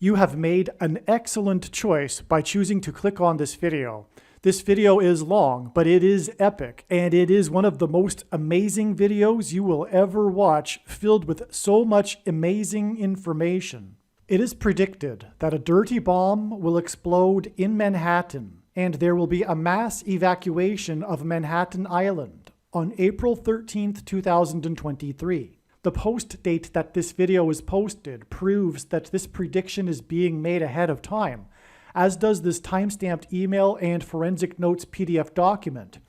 You have made an excellent choice by choosing to click on this video. This video is long, but it is epic, and it is one of the most amazing videos you will ever watch, filled with so much amazing information. It is predicted that a dirty bomb will explode in Manhattan, and there will be a mass evacuation of Manhattan Island on April 13th, 2023. The post date that this video is posted proves that this prediction is being made ahead of time, as does this timestamped email and forensic notes PDF document.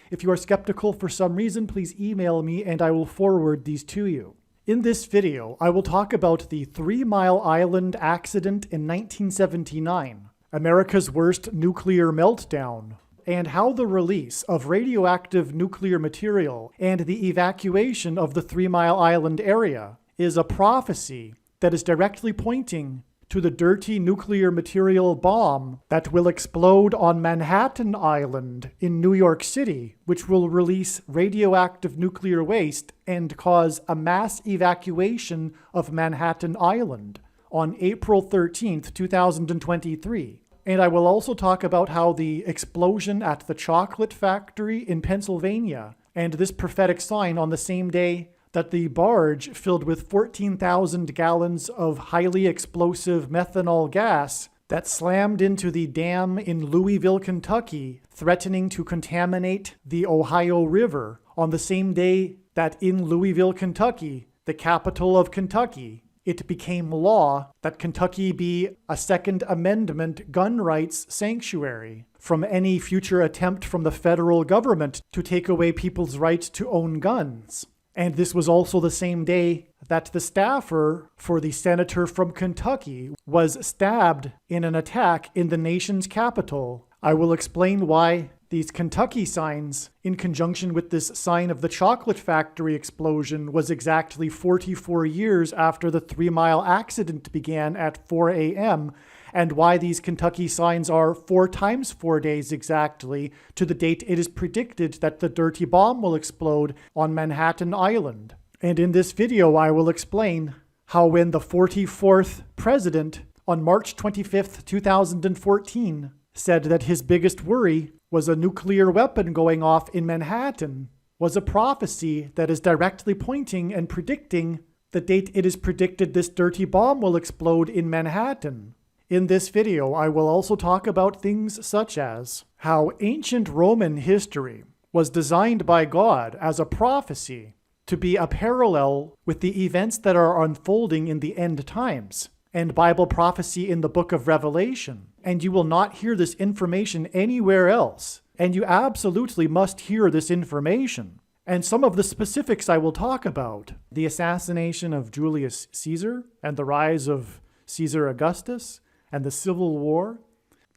If you are skeptical for some reason, please email me and I will forward these to you. In this video, I will talk about the 3 Mile Island accident in 1979, America's worst nuclear meltdown, and how the release of radioactive nuclear material and the evacuation of the 3 Mile Island area is a prophecy that is directly pointing to the dirty nuclear material bomb that will explode on Manhattan Island in New York City, which will release radioactive nuclear waste and cause a mass evacuation of Manhattan Island on April 13th, 2023. And I will also talk about how the explosion at the chocolate factory in Pennsylvania and this prophetic sign on the same day that the barge filled with 14,000 gallons of highly explosive methanol gas that slammed into the dam in Louisville, Kentucky, threatening to contaminate the Ohio River on the same day that in Louisville, Kentucky, the capital of Kentucky, it became law that Kentucky be a Second Amendment gun rights sanctuary from any future attempt from the federal government to take away people's right to own guns. And this was also the same day that the staffer for the senator from Kentucky was stabbed in an attack in the nation's capital. I will explain why these Kentucky signs, in conjunction with this sign of the chocolate factory explosion, was exactly 44 years after the 3 Mile accident began at 4 a.m., and why these Kentucky signs are 4 times 4 days exactly to the date it is predicted that the dirty bomb will explode on Manhattan Island. And in this video, I will explain how when the 44th president on March 25th, 2014, said that his biggest worry was a nuclear weapon going off in Manhattan, was a prophecy that is directly pointing and predicting the date it is predicted this dirty bomb will explode in Manhattan. In this video, I will also talk about things such as how ancient Roman history was designed by God as a prophecy to be a parallel with the events that are unfolding in the end times, and Bible prophecy in the book of Revelation. And you will not hear this information anywhere else. And you absolutely must hear this information. And some of the specifics I will talk about: the assassination of Julius Caesar and the rise of Caesar Augustus, and the Civil War,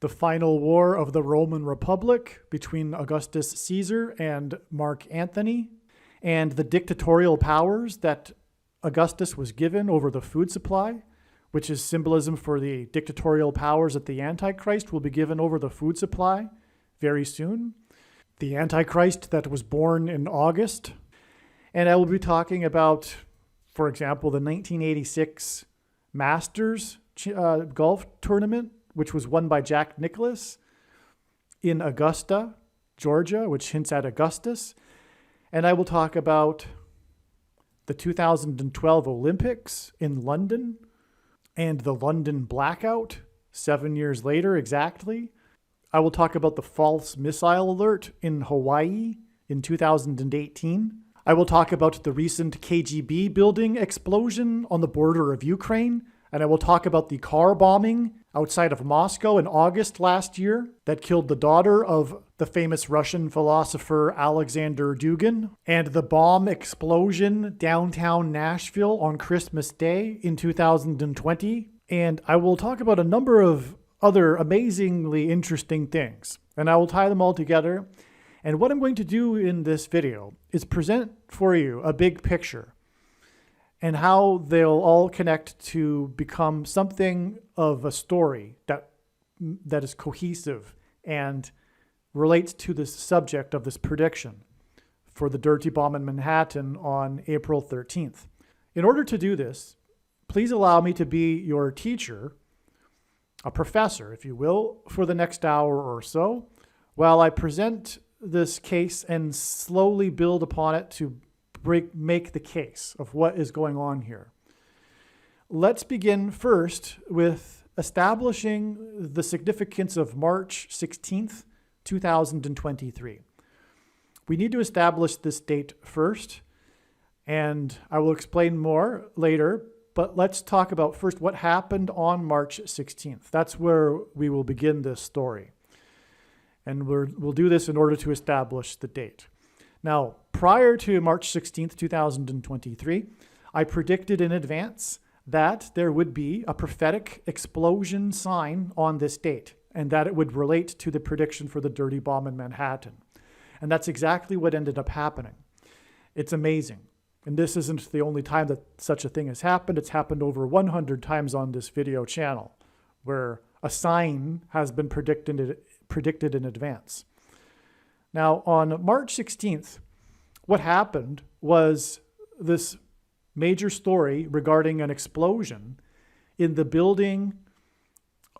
the final war of the Roman Republic between Augustus Caesar and Mark Antony, and the dictatorial powers that Augustus was given over the food supply, which is symbolism for the dictatorial powers that the Antichrist will be given over the food supply very soon. The Antichrist that was born in August. And I will be talking about, for example, the 1986 Masters golf tournament, which was won by Jack Nicklaus in Augusta, Georgia, which hints at Augustus. And I will talk about the 2012 Olympics in London and the London blackout 7 years later exactly. I will talk about the false missile alert in Hawaii in 2018. I will talk about the recent KGB building explosion on the border of Ukraine. And I will talk about the car bombing outside of Moscow in August last year that killed the daughter of the famous Russian philosopher Alexander Dugin, and the bomb explosion downtown Nashville on Christmas Day in 2020. And I will talk about a number of other amazingly interesting things, and I will tie them all together. And what I'm going to do in this video is present for you a big picture and how they'll all connect to become something of a story that is cohesive and relates to the subject of this prediction for the dirty bomb in Manhattan on April 13th. In order to do this, please allow me to be your teacher a professor, if you will, for the next hour or so, while I present this case and slowly build upon it to make the case of what is going on here. Let's begin first with establishing the significance of March 16th, 2023. We need to establish this date first, and I will explain more later, but let's talk about first what happened on March 16th. That's where we will begin this story. And we'll do this in order to establish the date. Now, prior to March 16th, 2023, I predicted in advance that there would be a prophetic explosion sign on this date, and that it would relate to the prediction for the dirty bomb in Manhattan. And that's exactly what ended up happening. It's amazing. And this isn't the only time that such a thing has happened. It's happened over 100 times on this video channel, where a sign has been predicted in advance. Now, on March 16th, what happened was this major story regarding an explosion in the building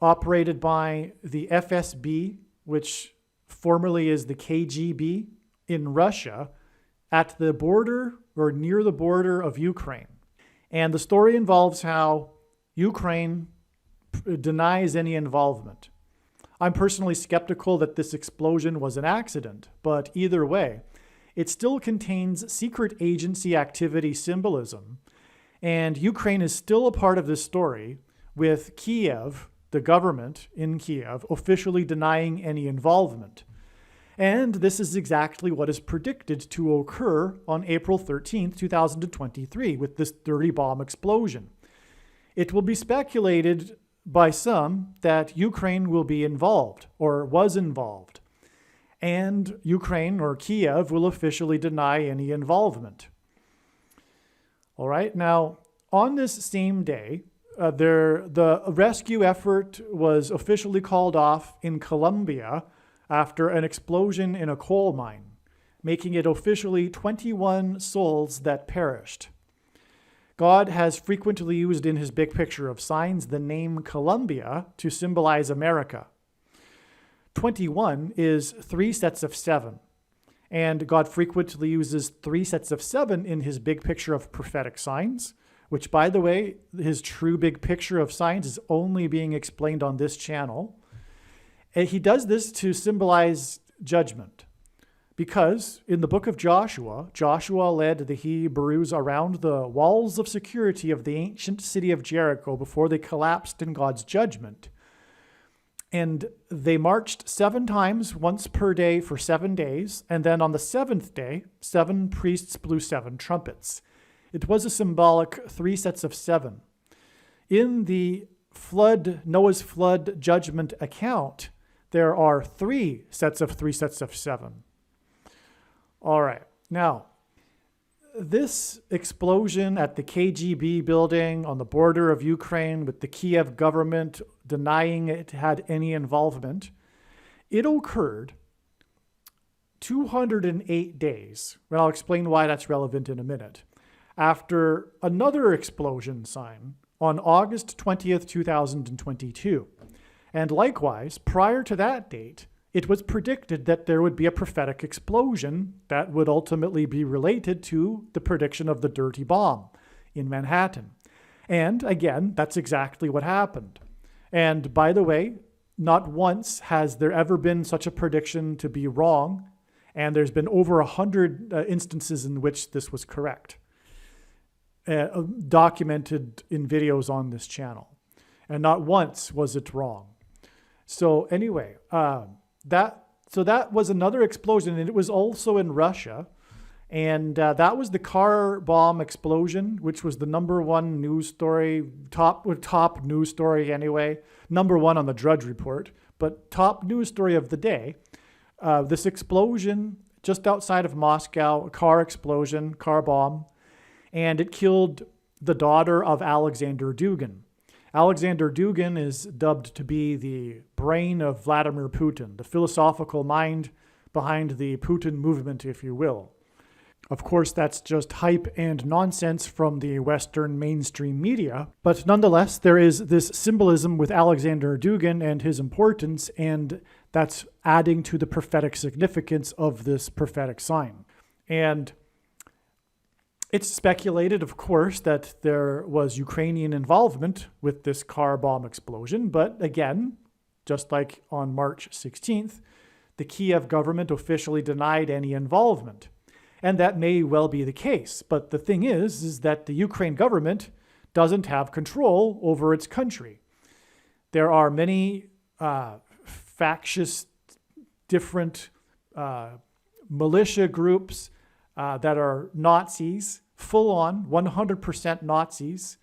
operated by the FSB, which formerly is the KGB, in Russia, at the border or near the border of Ukraine. And the story involves how Ukraine denies any involvement. I'm personally skeptical that this explosion was an accident, but either way, it still contains secret agency activity symbolism, and Ukraine is still a part of this story, with Kiev, the government in Kiev, officially denying any involvement. And this is exactly what is predicted to occur on April 13th, 2023, with this dirty bomb explosion. It will be speculated by some that Ukraine will be involved or was involved, and Ukraine or Kiev will officially deny any involvement. All right, now on this same day, the rescue effort was officially called off in Colombia after an explosion in a coal mine, making it officially 21 souls that perished. God has frequently used in his big picture of signs the name Colombia to symbolize America. 21 is 3 sets of 7, and God frequently uses 3 sets of 7 in his big picture of prophetic signs, which, by the way, his true big picture of signs is only being explained on this channel. And he does this to symbolize judgment. Because in the book of Joshua, Joshua led the Hebrews around the walls of security of the ancient city of Jericho before they collapsed in God's judgment. And they marched 7 times, once per day for 7 days. And then on the 7th day, 7 priests blew 7 trumpets. It was a symbolic 3 sets of 7. In the Noah's flood judgment account, there are 3 sets of 3 sets of 7. All right. Now, this explosion at the KGB building on the border of Ukraine with the Kiev government denying it had any involvement, it occurred 208 days, and I'll explain why that's relevant in a minute, after another explosion sign on August 20th, 2022. And likewise, prior to that date, it was predicted that there would be a prophetic explosion that would ultimately be related to the prediction of the dirty bomb in Manhattan. And again, that's exactly what happened. And by the way, not once has there ever been such a prediction to be wrong, and there's been over 100 instances in which this was correct, documented in videos on this channel. And not once was it wrong. So anyway, that was another explosion, and it was also in Russia. And that was the car bomb explosion, which was the #1 news story, top news story anyway, #1 on the Drudge Report, but top news story of the day. This explosion just outside of Moscow, a car explosion, car bomb, and it killed the daughter of Alexander Dugin. Alexander Dugin is dubbed to be the brain of Vladimir Putin, the philosophical mind behind the Putin movement, if you will. Of course, that's just hype and nonsense from the Western mainstream media. But nonetheless, there is this symbolism with Alexander Dugin and his importance, and that's adding to the prophetic significance of this prophetic sign. And it's speculated, of course, that there was Ukrainian involvement with this car bomb explosion. But again, just like on March 16th, the Kiev government officially denied any involvement. And that may well be the case. But the thing is that the Ukraine government doesn't have control over its country. There are many factious, different militia groups that are Nazis, full-on, 100% Nazis.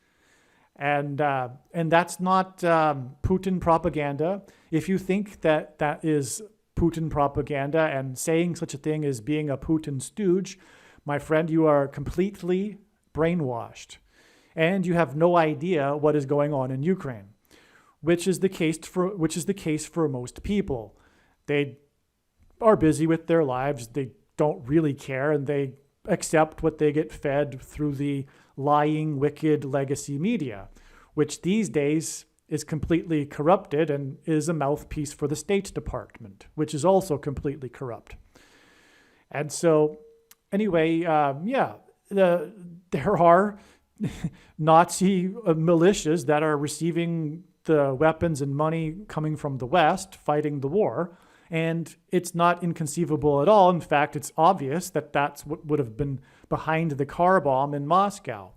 And that's not Putin propaganda. If you think that that is Putin propaganda and saying such a thing as being a Putin stooge, my friend, you are completely brainwashed. And you have no idea what is going on in Ukraine, which is the case for most people. They are busy with their lives. They don't really care, and they accept what they get fed through the lying, wicked legacy media, which these days is completely corrupted and is a mouthpiece for the State Department, which is also completely corrupt. And so, anyway, there are Nazi militias that are receiving the weapons and money coming from the West, fighting the war, and it's not inconceivable at all. In fact, it's obvious that that's what would have been behind the car bomb in Moscow,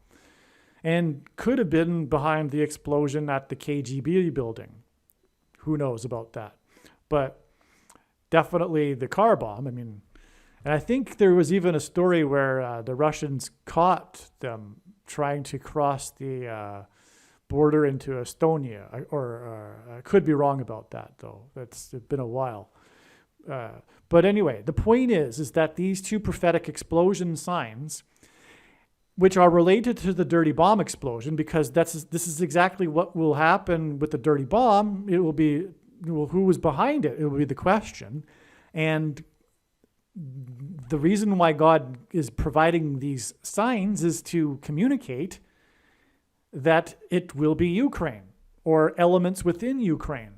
and could have been behind the explosion at the KGB building. Who knows about that? But definitely the car bomb. I mean, and I think there was even a story where the Russians caught them trying to cross the border into Estonia. I could be wrong about that, though. It's been a while. But anyway, the point is that these two prophetic explosion signs, which are related to the dirty bomb explosion, because this is exactly what will happen with the dirty bomb. It will be, who was behind it? It will be the question. And the reason why God is providing these signs is to communicate that it will be Ukraine or elements within Ukraine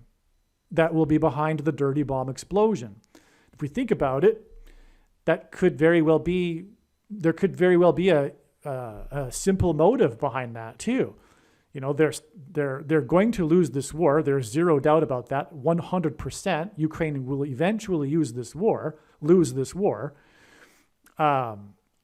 that will be behind the dirty bomb explosion. If we think about it, that could very well be, there could very well be a simple motive behind that too. You know, they're going to lose this war. There's zero doubt about that. 100%, Ukraine will eventually lose this war.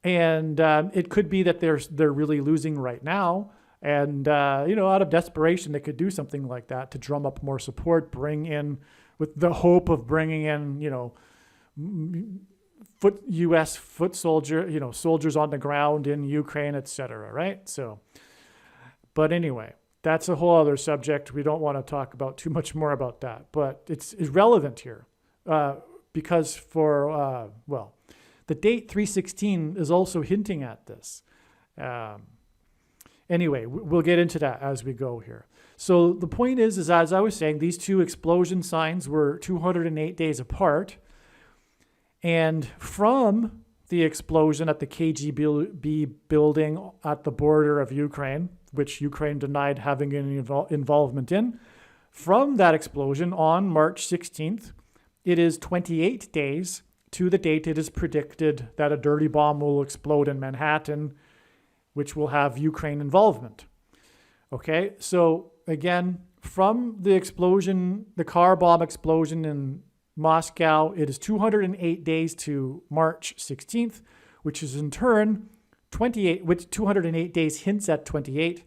It could be that they're really losing right now. And, out of desperation, they could do something like that to drum up more support, bring in, with the hope of bringing in, U.S. foot soldier, soldiers on the ground in Ukraine, etc. Right? So, but anyway, that's a whole other subject. We don't want to talk about too much more about that, but it's irrelevant here because the date 316 is also hinting at this. Anyway, we'll get into that as we go here. So the point is as I was saying, these two explosion signs were 208 days apart. And from the explosion at the KGB building at the border of Ukraine, which Ukraine denied having any involvement in, from that explosion on March 16th, it is 28 days to the date it is predicted that a dirty bomb will explode in Manhattan, which will have Ukraine involvement. Okay, so again, from the explosion, the car bomb explosion in Moscow, it is 208 days to March 16th, which is in turn 28, which 208 days hints at 28.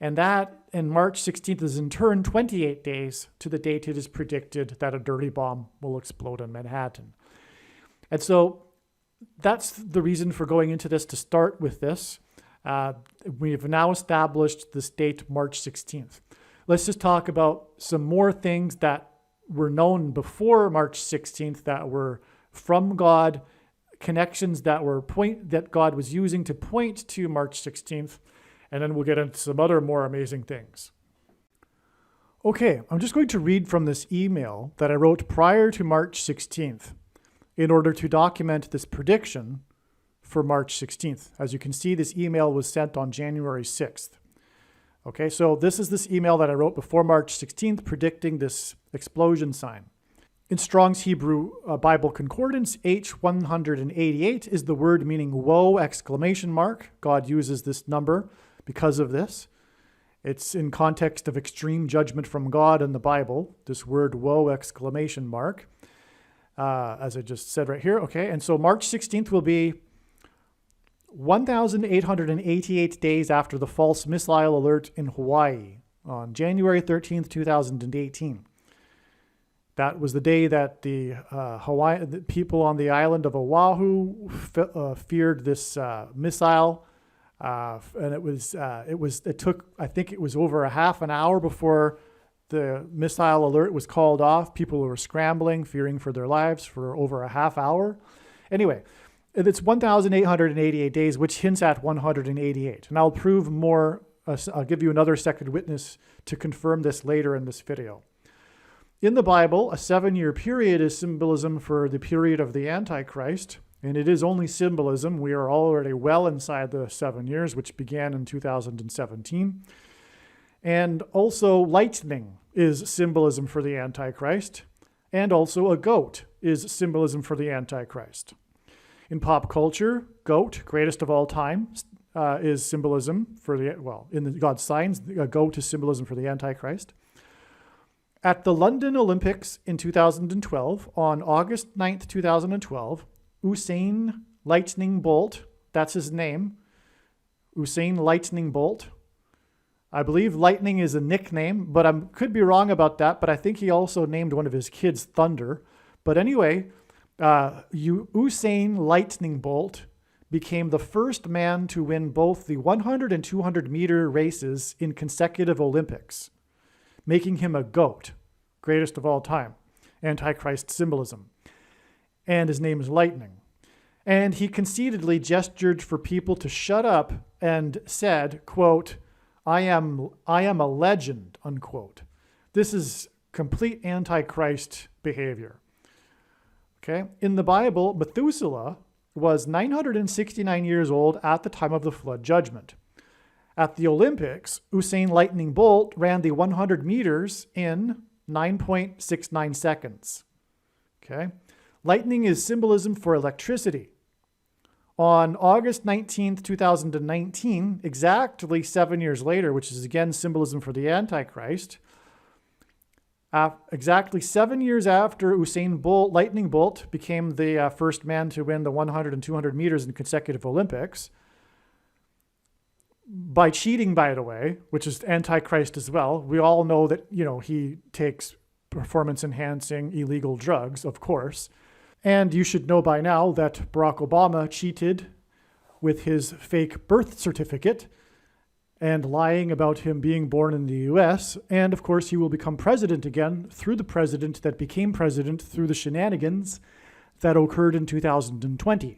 And that, and March 16th is in turn 28 days to the date it is predicted that a dirty bomb will explode in Manhattan. And so that's the reason for going into this, to start with this. We've now established this date, March 16th. Let's just talk about some more things that were known before March 16th that were from God, connections that God was using to point to March 16th, and then we'll get into some other more amazing things. Okay, I'm just going to read from this email that I wrote prior to March 16th in order to document this prediction for March 16th. As you can see, this email was sent on January 6th. Okay, so this is this email that I wrote before March 16th predicting this explosion sign. In Strong's Hebrew Bible Concordance, H188 is the word meaning woe, exclamation mark. God uses this number because of this. It's in context of extreme judgment from God in the Bible, this word woe, exclamation mark, as I just said right here. Okay, and so March 16th will be 1,888 days after the false missile alert in Hawaii on January 13th, 2018. That was the day that the people on the island of Oahu feared this missile, and it took, I think it was over a half an hour before the missile alert was called off. People were scrambling, fearing for their lives for over a half hour. Anyway, it's 1,888 days, which hints at 188. And I'll prove more. I'll give you another second witness to confirm this later in this video. In the Bible, a 7-year period is symbolism for the period of the Antichrist, and it is only symbolism. We are already well inside the 7 years, which began in 2017. And also lightning is symbolism for the Antichrist, and also a goat is symbolism for the Antichrist. In pop culture, goat, greatest of all time, is symbolism for in God's signs, a goat is symbolism for the Antichrist. At the London Olympics in 2012, on August 9th, 2012, Usain Lightning Bolt, that's his name, Usain Lightning Bolt. I believe Lightning is a nickname, but I could be wrong about that, but I think he also named one of his kids Thunder. But anyway, Usain Lightning Bolt became the first man to win both the 100 and 200 meter races in consecutive Olympics, making him a GOAT, greatest of all time, Antichrist symbolism. And his name is Lightning. And he conceitedly gestured for people to shut up and said, quote, I am a legend, unquote. This is complete Antichrist behavior. Okay. In the Bible, Methuselah was 969 years old at the time of the flood judgment. At the Olympics, Usain Lightning Bolt ran the 100 meters in 9.69 seconds. Okay. Lightning is symbolism for electricity. On August 19th, 2019, exactly 7 years later, which is again symbolism for the Antichrist, exactly 7 years after Usain Bolt, Lightning Bolt, became the first man to win the 100 and 200 meters in consecutive Olympics, by cheating, by the way, which is Antichrist as well. We all know that, he takes performance-enhancing illegal drugs, of course. And you should know by now that Barack Obama cheated with his fake birth certificate and lying about him being born in the US. And of course, he will become president again through the president that became president through the shenanigans that occurred in 2020.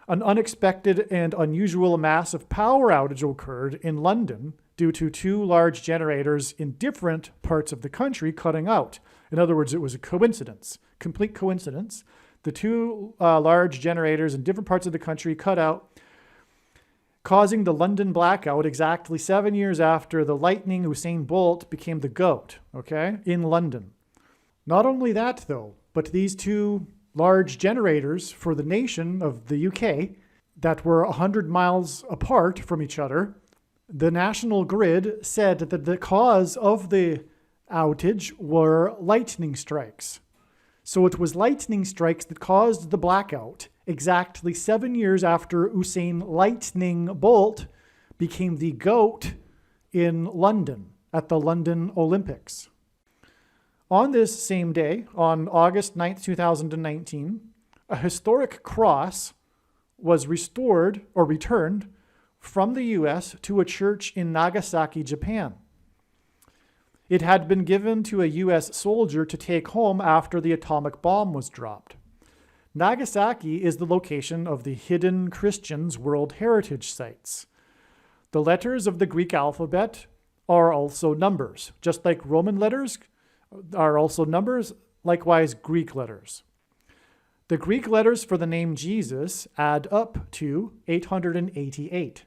An unexpected and unusual massive power outage occurred in London due to 2 large generators in different parts of the country cutting out. In other words, it was a coincidence, complete coincidence. The 2 large generators in different parts of the country cut out, causing the London blackout exactly 7 years after the Lightning Usain Bolt became the GOAT, okay, in London. Not only that, though, but these 2 large generators for the nation of the UK that were 100 miles apart from each other, the national grid said that the cause of the outage were lightning strikes. So it was lightning strikes that caused the blackout exactly 7 years after Usain Lightning Bolt became the GOAT in London at the London Olympics. On this same day, on August 9th, 2019, a historic cross was restored or returned from the US to a church in Nagasaki, Japan. It had been given to a US soldier to take home after the atomic bomb was dropped. Nagasaki is the location of the Hidden Christians World Heritage Sites. The letters of the Greek alphabet are also numbers. Just like Roman letters are also numbers, likewise Greek letters. The Greek letters for the name Jesus add up to 888.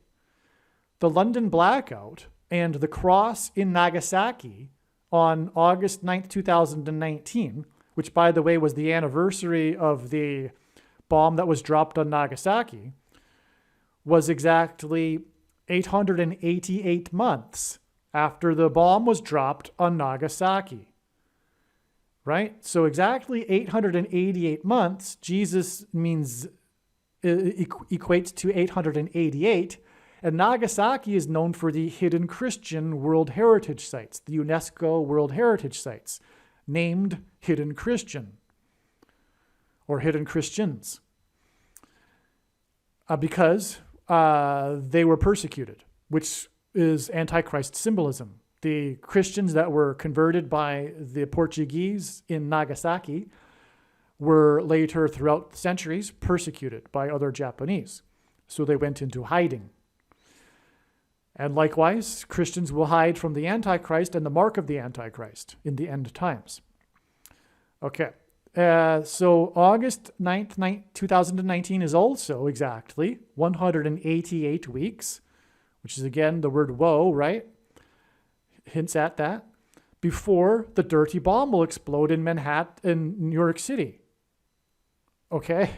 The London blackout and the cross in Nagasaki on August 9th, 2019, which, by the way, was the anniversary of the bomb that was dropped on Nagasaki, was exactly 888 months after the bomb was dropped on Nagasaki. Right? So exactly 888 months, Jesus means equates to 888. And Nagasaki is known for the hidden Christian World Heritage Sites, the UNESCO World Heritage Sites, named Hidden Christian or Hidden Christians, because they were persecuted, which is Antichrist symbolism. The Christians that were converted by the Portuguese in Nagasaki were later, throughout the centuries, persecuted by other Japanese. So they went into hiding. And likewise, Christians will hide from the Antichrist and the mark of the Antichrist in the end times. Okay, so August 9th, 2019 is also exactly 188 weeks, which is again the word woe, right? Hints at that, before the dirty bomb will explode in Manhattan, in New York City. Okay,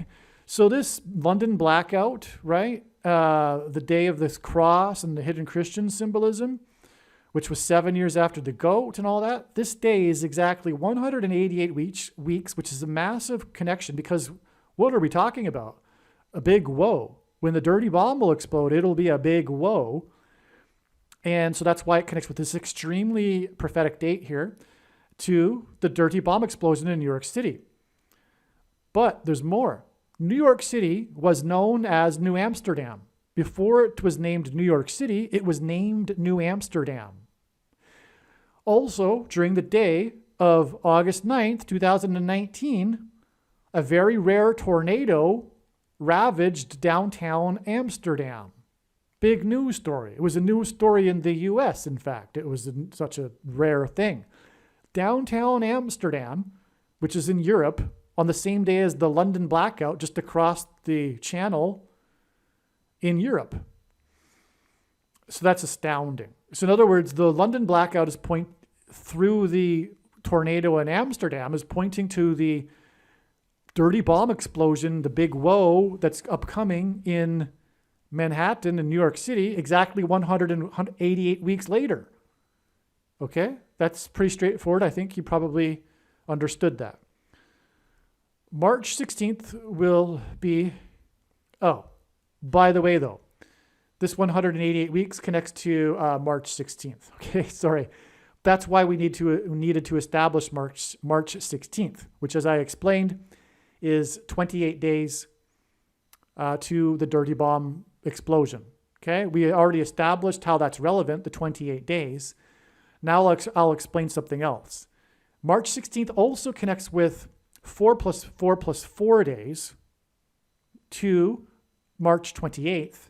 so this London blackout, right? The day of this cross and the hidden Christian symbolism, which was 7 years after the goat and all that, this day is exactly 188 weeks, which is a massive connection, because what are we talking about? A big woe. When the dirty bomb will explode, it'll be a big woe. And so that's why it connects with this extremely prophetic date here to the dirty bomb explosion in New York City. But there's more. New York City was known as New Amsterdam. Before it was named New York City, it was named New Amsterdam. Also, during the day of August 9th, 2019, a very rare tornado ravaged downtown Amsterdam. Big news story. It was a news story in the US, in fact. It was such a rare thing. Downtown Amsterdam, which is in Europe, on the same day as the London blackout, just across the channel in Europe. So that's astounding. So in other words, the London blackout is through the tornado in Amsterdam is pointing to the dirty bomb explosion, the big woe that's upcoming in Manhattan and New York City exactly 188 weeks later. Okay? That's pretty straightforward. I think you probably understood that. March 16th will be... Oh, by the way, though, this 188 weeks connects to March 16th. Okay, sorry. That's why we needed to establish March 16th, which, as I explained, is 28 days to the dirty bomb explosion. Okay, we already established how that's relevant, the 28 days. Now I'll explain something else. March 16th also connects with 4 plus 4 plus 4 days to March 28th,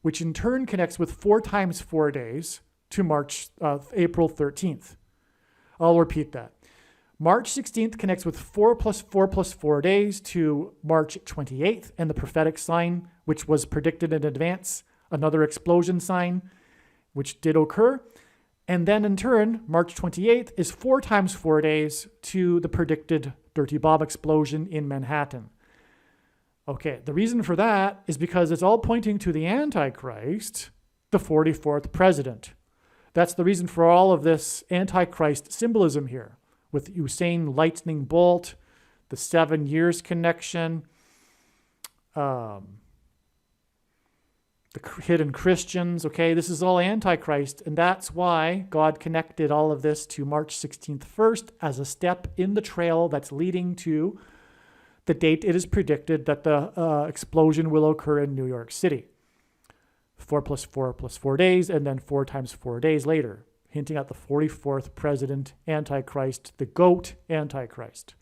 which in turn connects with 4 times 4 days to April 13th. I'll repeat that. March 16th connects with 4 plus 4 plus 4 days to March 28th and the prophetic sign, which was predicted in advance, another explosion sign, which did occur. And then in turn, March 28th is 4 times 4 days to the predicted dirty bomb explosion in Manhattan. Okay, the reason for that is because it's all pointing to the Antichrist, the 44th president. That's the reason for all of this Antichrist symbolism here, with Usain lightning bolt, the 7 years connection, the hidden Christians. Okay, this is all Antichrist, and that's why God connected all of this to March 16th first as a step in the trail that's leading to the date it is predicted that the explosion will occur in New York City. 4 plus 4 plus 4 days, and then 4 times 4 days later, hinting at the 44th president, Antichrist, the GOAT Antichrist.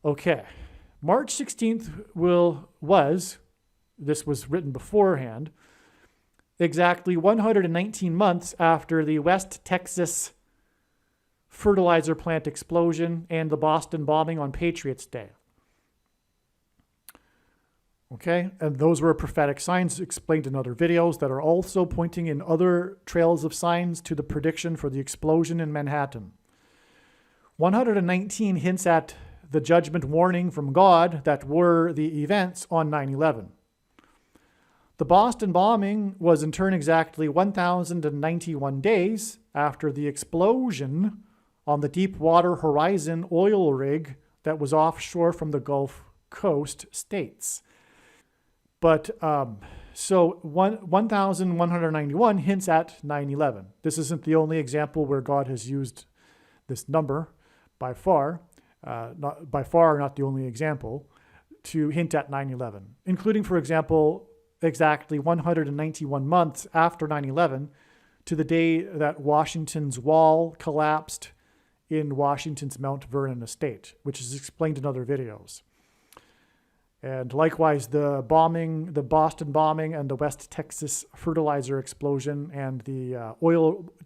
Okay, March 16th this was written beforehand, exactly 119 months after the West Texas fertilizer plant explosion and the Boston bombing on Patriots Day. Okay, and those were prophetic signs explained in other videos that are also pointing in other trails of signs to the prediction for the explosion in Manhattan. 119 hints at the judgment warning from God that were the events on 9/11. The Boston bombing was in turn exactly 1,091 days after the explosion on the Deepwater Horizon oil rig that was offshore from the Gulf Coast states. But so 1,191 hints at 9/11. This isn't the only example where God has used this number by far, not the only example, to hint at 9/11, including, for example, exactly 191 months after 9/11 to the day that Washington's wall collapsed in Washington's Mount Vernon estate, which is explained in other videos. And likewise, the Boston bombing and the West Texas fertilizer explosion and the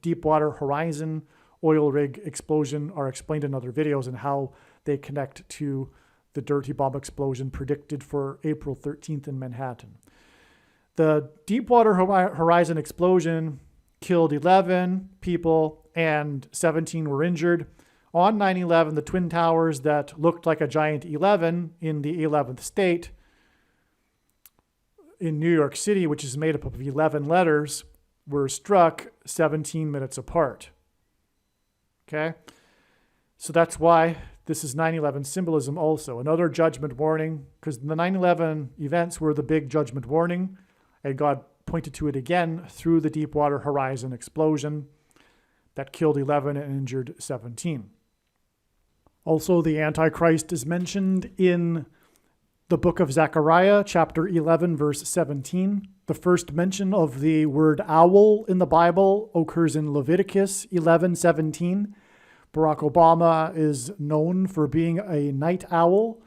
Deepwater Horizon oil rig explosion are explained in other videos and how they connect to the dirty bomb explosion predicted for April 13th in Manhattan. The Deepwater Horizon explosion killed 11 people and 17 were injured. On 9/11, the Twin Towers that looked like a giant 11 in the 11th state in New York City, which is made up of 11 letters, were struck 17 minutes apart. Okay? So that's why this is 9/11 symbolism also. Another judgment warning, because the 9/11 events were the big judgment warning, and God pointed to it again through the Deepwater Horizon explosion that killed 11 and injured 17. Also, the Antichrist is mentioned in the book of Zechariah, chapter 11, verse 17. The first mention of the word owl in the Bible occurs in Leviticus 11:17. Barack Obama is known for being a night owl,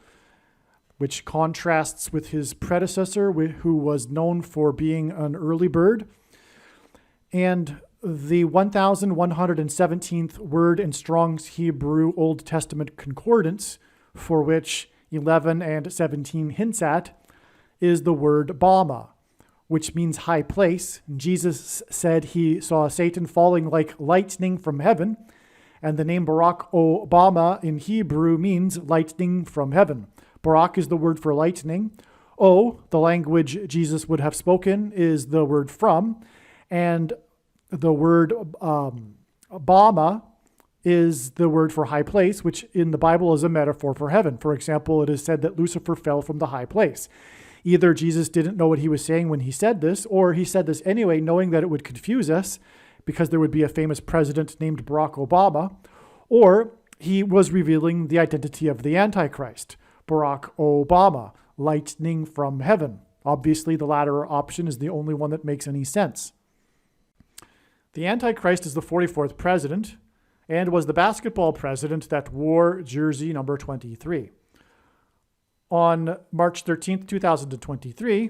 which contrasts with his predecessor, who was known for being an early bird. And the 1,117th word in Strong's Hebrew Old Testament Concordance, for which 11 and 17 hints at, is the word Bama, which means high place. Jesus said he saw Satan falling like lightning from heaven, and the name Barack Obama in Hebrew means lightning from heaven. Barak is the word for lightning. O, the language Jesus would have spoken, is the word from, and the word Bama is the word for high place, which in the Bible is a metaphor for heaven. For example, it is said that Lucifer fell from the high place. Either Jesus didn't know what he was saying when he said this, or he said this anyway, knowing that it would confuse us because there would be a famous president named Barack Obama, or he was revealing the identity of the Antichrist, Barack Obama, lightning from heaven. Obviously, the latter option is the only one that makes any sense. The Antichrist is the 44th president and was the basketball president that wore jersey number 23. On March 13th, 2023,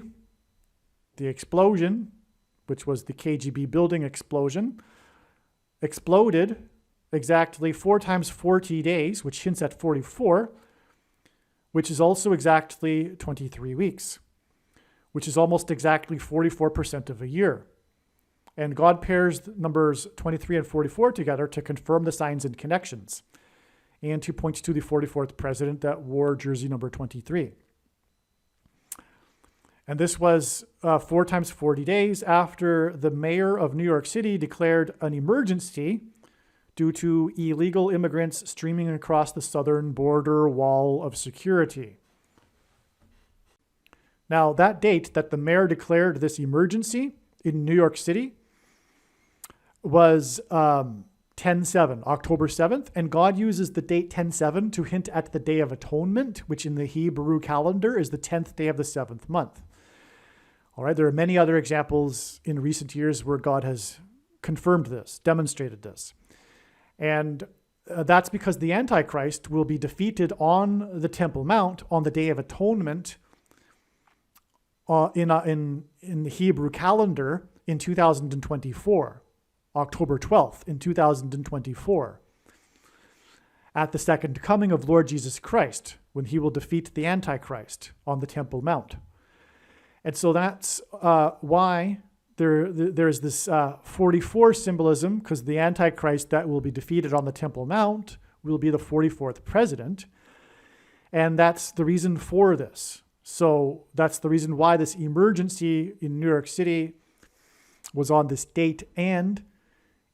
the explosion, which was the KGB building explosion, exploded exactly 4 times 40 days, which hints at 44, which is also exactly 23 weeks, which is almost exactly 44% of a year. And God pairs numbers 23 and 44 together to confirm the signs and connections and to point to the 44th president that wore jersey number 23. And this was 4 times 40 days after the mayor of New York City declared an emergency due to illegal immigrants streaming across the southern border wall of security. Now, that date that the mayor declared this emergency in New York City was 10/7, October 7th, and God uses the date 10/7 to hint at the Day of Atonement, which in the Hebrew calendar is the 10th day of the 7th month. All right, there are many other examples in recent years where God has confirmed this, demonstrated this. And that's because the Antichrist will be defeated on the Temple Mount on the Day of Atonement in the Hebrew calendar in 2024. October 12th in 2024, at the second coming of Lord Jesus Christ, when he will defeat the Antichrist on the Temple Mount. And so that's why there's this 44 symbolism, because the Antichrist that will be defeated on the Temple Mount will be the 44th president. And that's the reason for this. So that's the reason why this emergency in New York City was on this date. And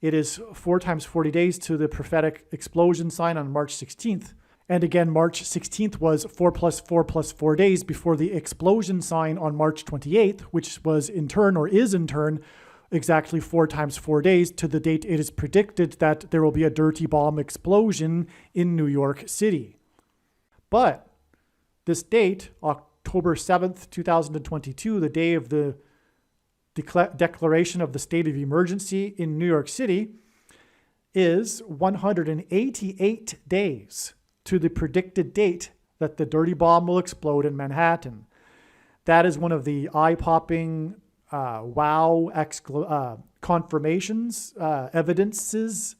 it is 4 times 40 days to the prophetic explosion sign on March 16th. And again, March 16th was 4 plus 4 plus 4 days before the explosion sign on March 28th, which was in turn, or is in turn, exactly 4 times 4 days to the date it is predicted that there will be a dirty bomb explosion in New York City. But this date, October 7th, 2022, the day of the declaration of the state of emergency in New York City, is 188 days to the predicted date that the dirty bomb will explode in Manhattan. That is one of the eye-popping confirmations, evidences,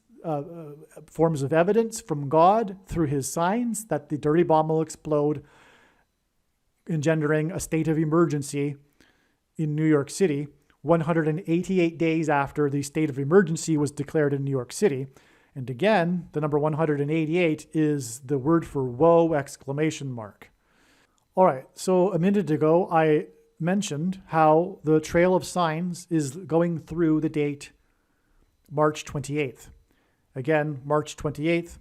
forms of evidence from God through his signs that the dirty bomb will explode, engendering a state of emergency in New York City 188 days after the state of emergency was declared in New York City. And again, the number 188 is the word for woe, exclamation mark. All right, so a minute ago, I mentioned how the trail of signs is going through the date March 28th. Again, March 28th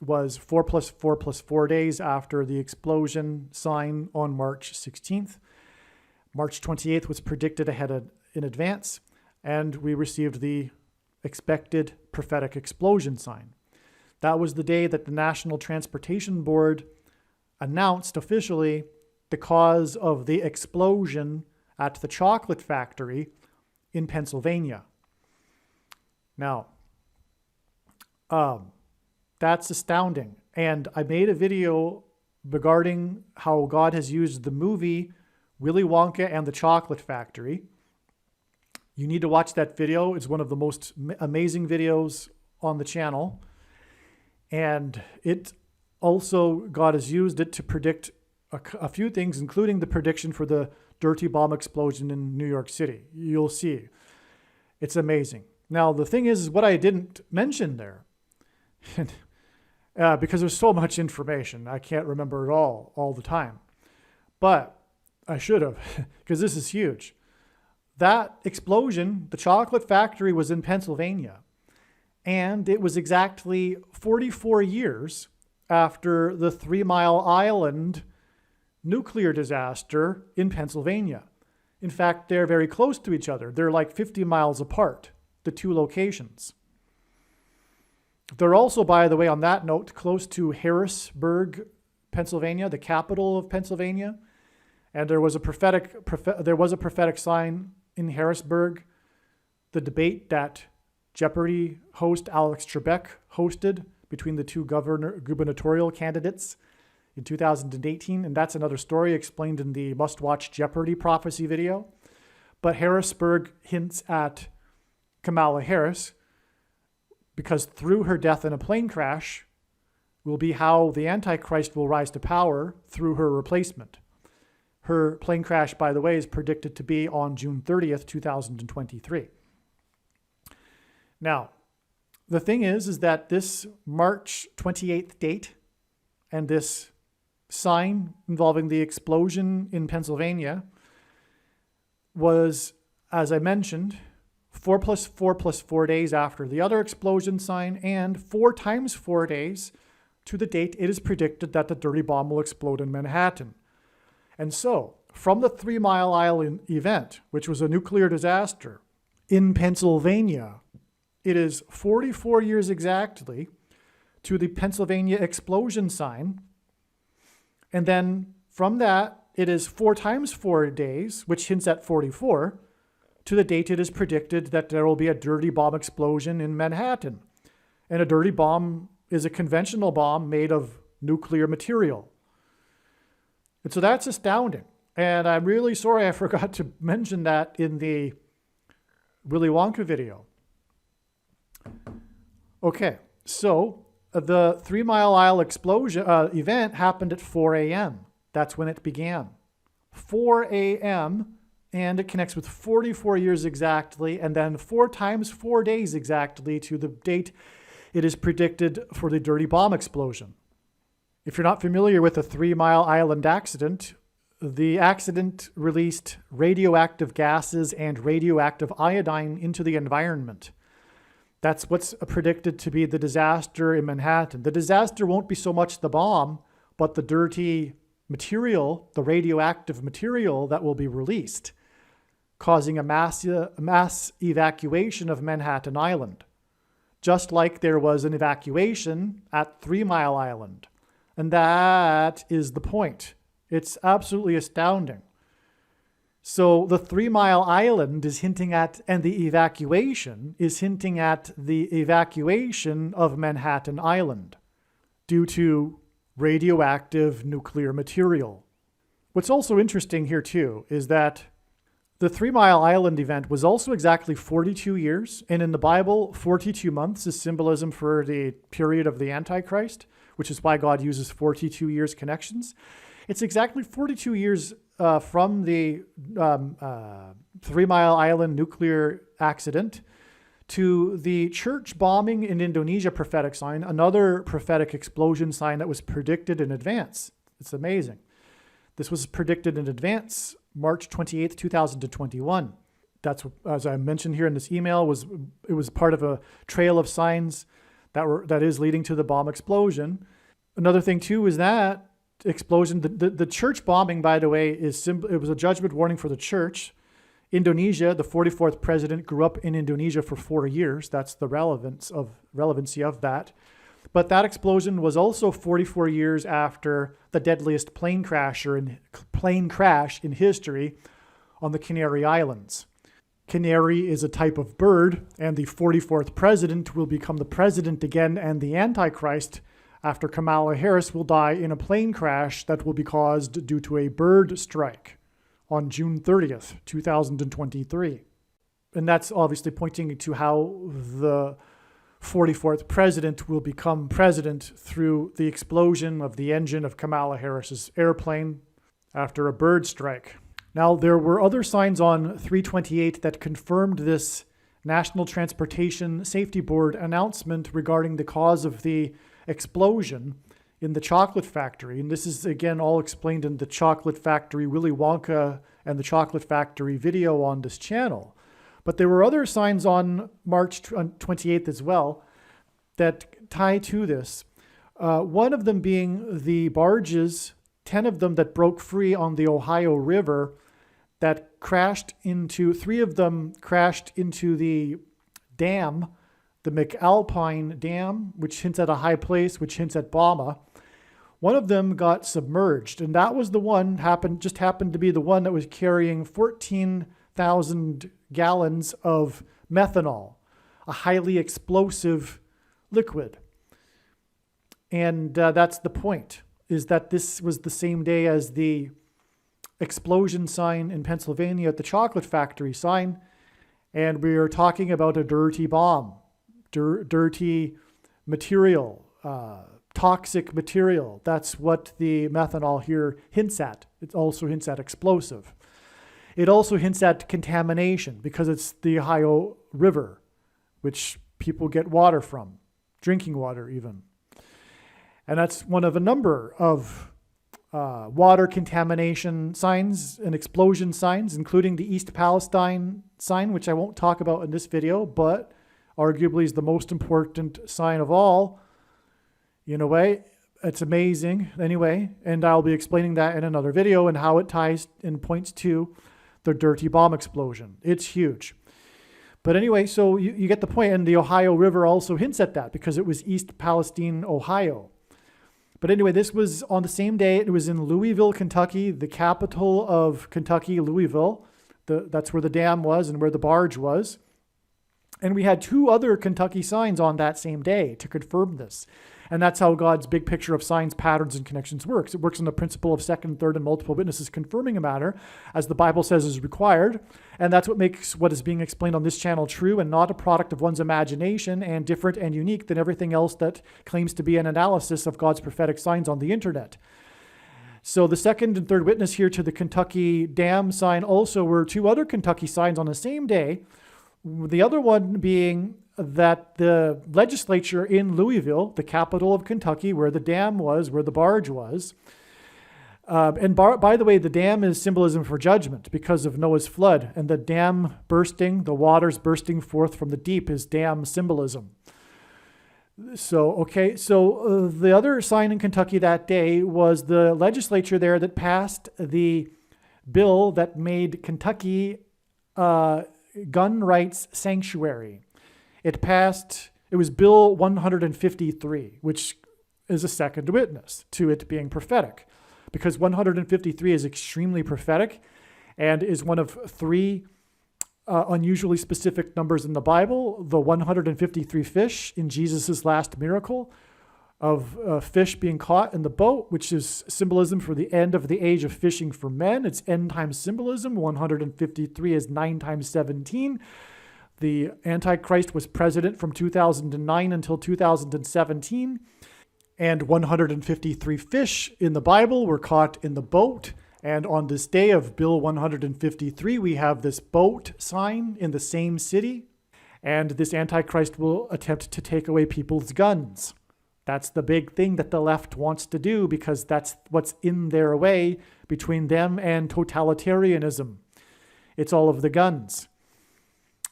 was 4 plus 4 plus 4 days after the explosion sign on March 16th. March 28th was predicted in advance, and we received the expected prophetic explosion sign. That was the day that the National Transportation Board announced officially the cause of the explosion at the chocolate factory in Pennsylvania. Now, that's astounding. And I made a video regarding how God has used the movie Willy Wonka and the Chocolate Factory. You need to watch that video. It's one of the most amazing videos on the channel. And it also, God has used it to predict a few things, including the prediction for the dirty bomb explosion in New York City. You'll see. It's amazing. Now, the thing is what I didn't mention there, because there's so much information, I can't remember it all the time. But I should have, because this is huge. That explosion, the chocolate factory, was in Pennsylvania. And it was exactly 44 years after the 3 Mile Island nuclear disaster in Pennsylvania. In fact, they're very close to each other. They're like 50 miles apart, the two locations. They're also, by the way, on that note, close to Harrisburg, Pennsylvania, the capital of Pennsylvania. And there was a prophetic sign in Harrisburg, the debate that Jeopardy host Alex Trebek hosted between the two gubernatorial candidates in 2018. And that's another story explained in the must-watch Jeopardy prophecy video. But Harrisburg hints at Kamala Harris, because through her death in a plane crash will be how the Antichrist will rise to power through her replacement. Her plane crash, by the way, is predicted to be on June 30th, 2023. Now, the thing is that this March 28th date and this sign involving the explosion in Pennsylvania was, as I mentioned, 4 plus 4 plus 4 days after the other explosion sign, and 4 times 4 days to the date it is predicted that the dirty bomb will explode in Manhattan. And so, from the 3 Mile Island event, which was a nuclear disaster in Pennsylvania, it is 44 years exactly to the Pennsylvania explosion sign. And then from that, it is 4 times 4 days, which hints at 44, to the date it is predicted that there will be a dirty bomb explosion in Manhattan. And a dirty bomb is a conventional bomb made of nuclear material. And so that's astounding. And I'm really sorry I forgot to mention that in the Willy Wonka video. Okay, so the 3 Mile Island explosion event happened at 4 a.m. That's when it began. 4 a.m., and it connects with 44 years exactly, and then 4 times 4 days exactly to the date it is predicted for the dirty bomb explosion. If you're not familiar with the 3 Mile Island accident, the accident released radioactive gases and radioactive iodine into the environment. That's what's predicted to be the disaster in Manhattan. The disaster won't be so much the bomb, but the dirty material, the radioactive material that will be released, causing a mass evacuation of Manhattan Island, just like there was an evacuation at 3 Mile Island. And that is the point. It's absolutely astounding. So the 3 Mile Island is hinting at, and the evacuation is hinting at the evacuation of Manhattan Island due to radioactive nuclear material. What's also interesting here too is that the 3 Mile Island event was also exactly 42 years, and in the Bible, 42 months is symbolism for the period of the Antichrist, which is why God uses 42 years connections. It's exactly 42 years from the 3 Mile Island nuclear accident to the church bombing in Indonesia prophetic sign, another prophetic explosion sign that was predicted in advance. It's amazing. This was predicted in advance, March 28th, 2021. That's, as I mentioned here in this email, it was part of a trail of signs that is leading to the bomb explosion. Another thing too is that explosion, the church bombing, by the way, it was a judgment warning for the church. Indonesia, the 44th president grew up in Indonesia for 4 years. That's the relevancy of that. But that explosion was also 44 years after the deadliest plane crash in history on the Canary Islands. Canary is a type of bird, and the 44th president will become the president again and the Antichrist after Kamala Harris will die in a plane crash that will be caused due to a bird strike on June 30th, 2023. And that's obviously pointing to how the 44th president will become president through the explosion of the engine of Kamala Harris's airplane after a bird strike. Now, there were other signs on 3/28 that confirmed this National Transportation Safety Board announcement regarding the cause of the explosion in the chocolate factory. And this is, again, all explained in the Chocolate Factory, Willy Wonka and the Chocolate Factory video on this channel. But there were other signs on March 28th as well that tie to this. One of them being the barges, 10 of them that broke free on the Ohio River that three of them crashed into the dam, the McAlpine Dam, which hints at a high place, which hints at Bama. One of them got submerged, and that was the one, happened to be the one that was carrying 14,000 gallons of methanol, a highly explosive liquid. And that's the point, is that this was the same day as the explosion sign in Pennsylvania at the chocolate factory sign, and we are talking about a dirty bomb, dirty material, toxic material. That's what the methanol here hints at. It also hints at explosive. It also hints at contamination because it's the Ohio River, which people get water from, drinking water even. And that's one of a number of water contamination signs and explosion signs, including the East Palestine sign, which I won't talk about in this video, but arguably is the most important sign of all. In a way, it's amazing anyway, and I'll be explaining that in another video and how it ties and points to the dirty bomb explosion. It's huge. But anyway, so you get the point, and the Ohio River also hints at that because it was East Palestine, Ohio. But anyway, this was on the same day. It was in Louisville, Kentucky, the capital of Kentucky, Louisville. That's where the dam was and where the barge was. And we had 2 other Kentucky signs on that same day to confirm this. And that's how God's big picture of signs, patterns, and connections works. It works on the principle of second, third, and multiple witnesses confirming a matter, as the Bible says is required. And that's what makes what is being explained on this channel true and not a product of one's imagination and different and unique than everything else that claims to be an analysis of God's prophetic signs on the internet. So the second and third witness here to the Kentucky Dam sign also were two other Kentucky signs on the same day. The other one being that the legislature in Louisville, the capital of Kentucky, where the dam was, where the barge was, by the way, the dam is symbolism for judgment because of Noah's flood, and the dam bursting, the waters bursting forth from the deep is dam symbolism. So the other sign in Kentucky that day was the legislature there that passed the bill that made Kentucky gun rights sanctuary. It was Bill 153, which is a second witness to it being prophetic, because 153 is extremely prophetic and is one of three unusually specific numbers in the Bible. The 153 fish in Jesus' last miracle of fish being caught in the boat, which is symbolism for the end of the age of fishing for men. It's end time symbolism. 153 is 9 times 17. The Antichrist was president from 2009 until 2017. And 153 fish in the Bible were caught in the boat. And on this day of Bill 153, we have this boat sign in the same city. And this Antichrist will attempt to take away people's guns. That's the big thing that the left wants to do, because that's what's in their way between them and totalitarianism. It's all of the guns.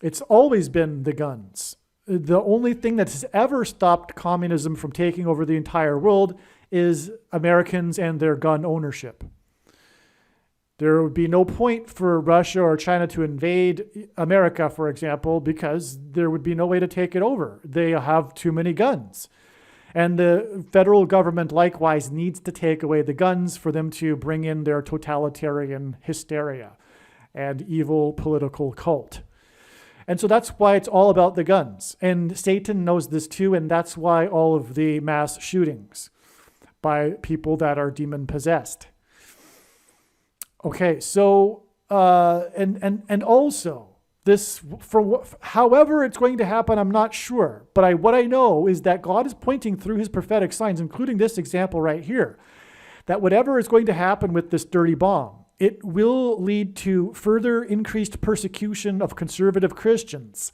It's always been the guns. The only thing that has ever stopped communism from taking over the entire world is Americans and their gun ownership. There would be no point for Russia or China to invade America, for example, because there would be no way to take it over. They have too many guns. And the federal government likewise needs to take away the guns for them to bring in their totalitarian hysteria and evil political cult. And so that's why it's all about the guns. And Satan knows this too, and that's why all of the mass shootings by people that are demon-possessed. Okay, so, and also, this, however it's going to happen, I'm not sure. But what I know is that God is pointing through his prophetic signs, including this example right here, that whatever is going to happen with this dirty bomb, it will lead to further increased persecution of conservative Christians,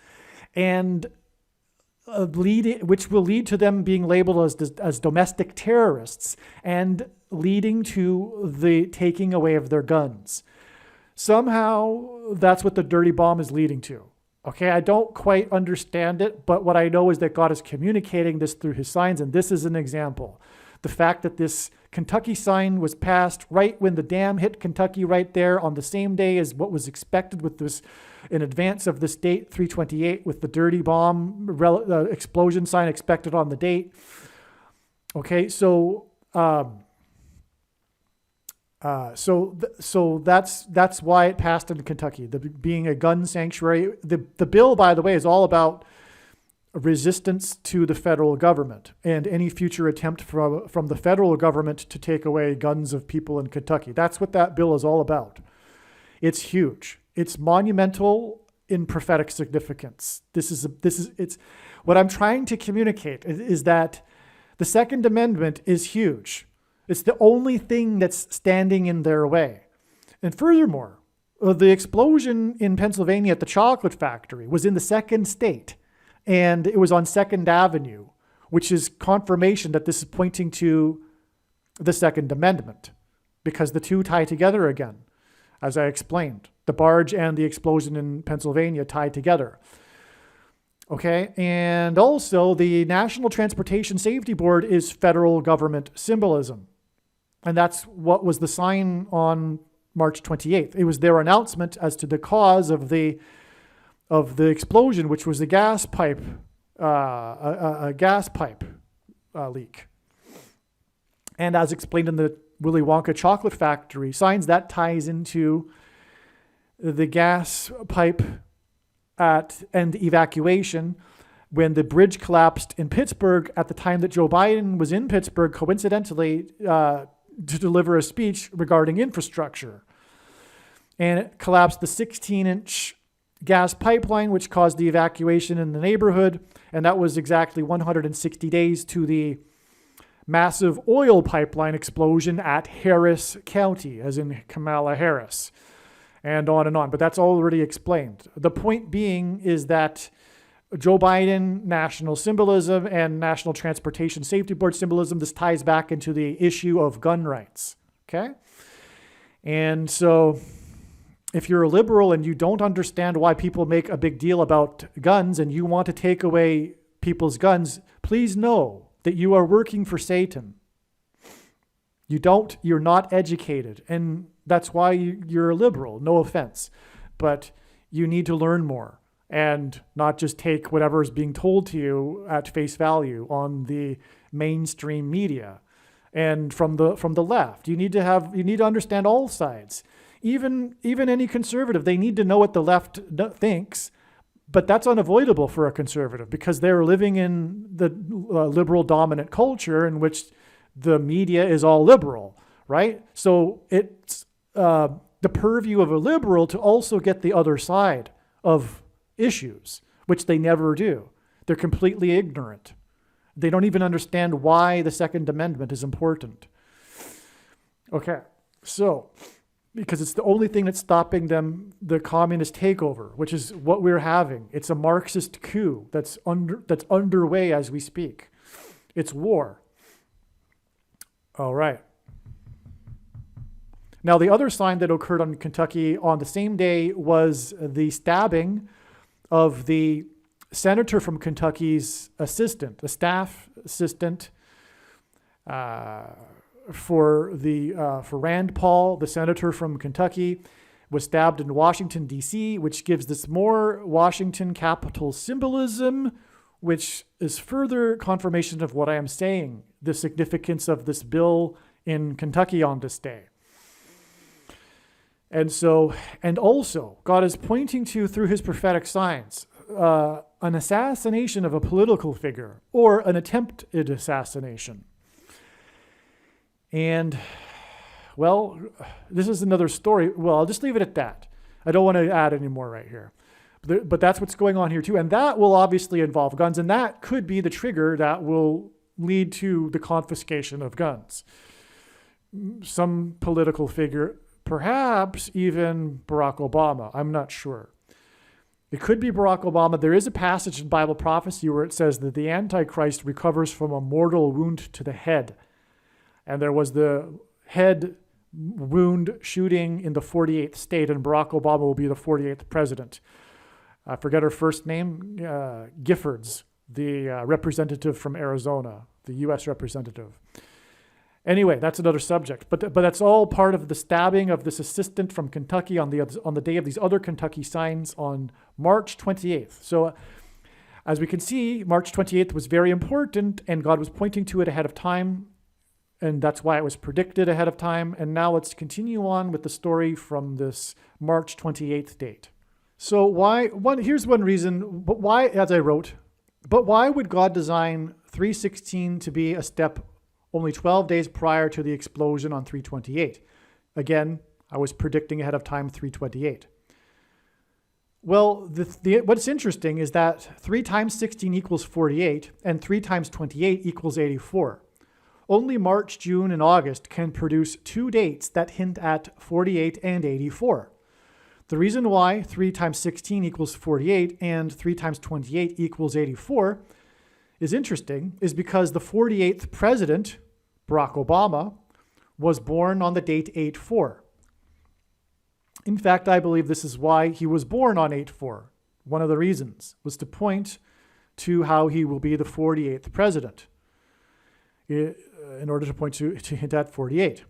and which will lead to them being labeled as domestic terrorists and leading to the taking away of their guns. Somehow, that's what the dirty bomb is leading to. Okay, I don't quite understand it, but what I know is that God is communicating this through his signs, and this is an example. The fact that this Kentucky sign was passed right when the dam hit Kentucky right there on the same day as what was expected with this, in advance of this date, 3/28, with the dirty bomb explosion sign expected on the date. Okay, so that's why it passed in Kentucky, being a gun sanctuary. The bill, by the way, is all about resistance to the federal government and any future attempt from the federal government to take away guns of people in Kentucky. That's what that bill is all about. It's huge. It's monumental in prophetic significance. It's what I'm trying to communicate is that the Second Amendment is huge. It's the only thing that's standing in their way. And furthermore, the explosion in Pennsylvania at the chocolate factory was in the second state, and it was on 2nd Avenue, which is confirmation that this is pointing to the Second Amendment, because the two tie together again, as I explained. The barge and the explosion in Pennsylvania tie together. Okay, and also the National Transportation Safety Board is federal government symbolism. And that's what was the sign on March 28th. It was their announcement as to the cause of the explosion, which was a gas pipe leak. And as explained in the Willy Wonka chocolate factory signs, that ties into the gas pipe and evacuation when the bridge collapsed in Pittsburgh at the time that Joe Biden was in Pittsburgh, coincidentally, to deliver a speech regarding infrastructure. And it collapsed the 16-inch gas pipeline, which caused the evacuation in the neighborhood. And that was exactly 160 days to the massive oil pipeline explosion at Harris County, as in Kamala Harris, and on and on. But that's already explained. The point being is that Joe Biden, national symbolism, and National Transportation Safety Board symbolism, this ties back into the issue of gun rights, okay? And so if you're a liberal and you don't understand why people make a big deal about guns and you want to take away people's guns, please know that you are working for Satan. You're not educated, and that's why you're a liberal, no offense, but you need to learn more and not just take whatever is being told to you at face value on the mainstream media and from the left. You need to understand all sides. Even any conservative, they need to know what the left thinks, but that's unavoidable for a conservative because they're living in the liberal dominant culture in which the media is all liberal, right? So it's the purview of a liberal to also get the other side of issues, which they never do. They're completely ignorant. They don't even understand why the Second Amendment is important. Okay, so because it's the only thing that's stopping them, the communist takeover, which is what we're having. It's a Marxist coup that's underway as we speak. It's war. All right. Now, the other sign that occurred in Kentucky on the same day was the stabbing of the senator from Kentucky's assistant, the staff assistant for Rand Paul, the senator from Kentucky, was stabbed in Washington, D.C., which gives this more Washington Capitol symbolism, which is further confirmation of what I am saying, the significance of this bill in Kentucky on this day. And also, God is pointing to, through his prophetic signs, an assassination of a political figure or an attempted assassination. And, well, this is another story. Well, I'll just leave it at that. I don't want to add any more right here. But that's what's going on here too. And that will obviously involve guns. And that could be the trigger that will lead to the confiscation of guns. Some political figure, perhaps even Barack Obama. I'm not sure. It could be Barack Obama. There is a passage in Bible prophecy where it says that the Antichrist recovers from a mortal wound to the head. And there was the head wound shooting in the 48th state, and Barack Obama will be the 48th president. I forget her first name, Giffords, the representative from Arizona, the U.S. representative. Anyway, that's another subject. But that's all part of the stabbing of this assistant from Kentucky on the day of these other Kentucky signs on March 28th. So as we can see, March 28th was very important, and God was pointing to it ahead of time. And that's why it was predicted ahead of time. And now let's continue on with the story from this March 28th date. So here's one reason, but why, as I wrote, but why would God design 316 to be a step only 12 days prior to the explosion on 328? Again, I was predicting ahead of time 328. Well, what's interesting is that 3 times 16 equals 48, and 3 times 28 equals 84. Only March, June, and August can produce 2 dates that hint at 48 and 84. The reason why 3 times 16 equals 48 and 3 times 28 equals 84 is interesting, is because the 48th president, Barack Obama, was born on the date 8/4. In fact, I believe this is why he was born on 8/4. One of the reasons was to point to how he will be the 48th president, in order to point to hint at 48.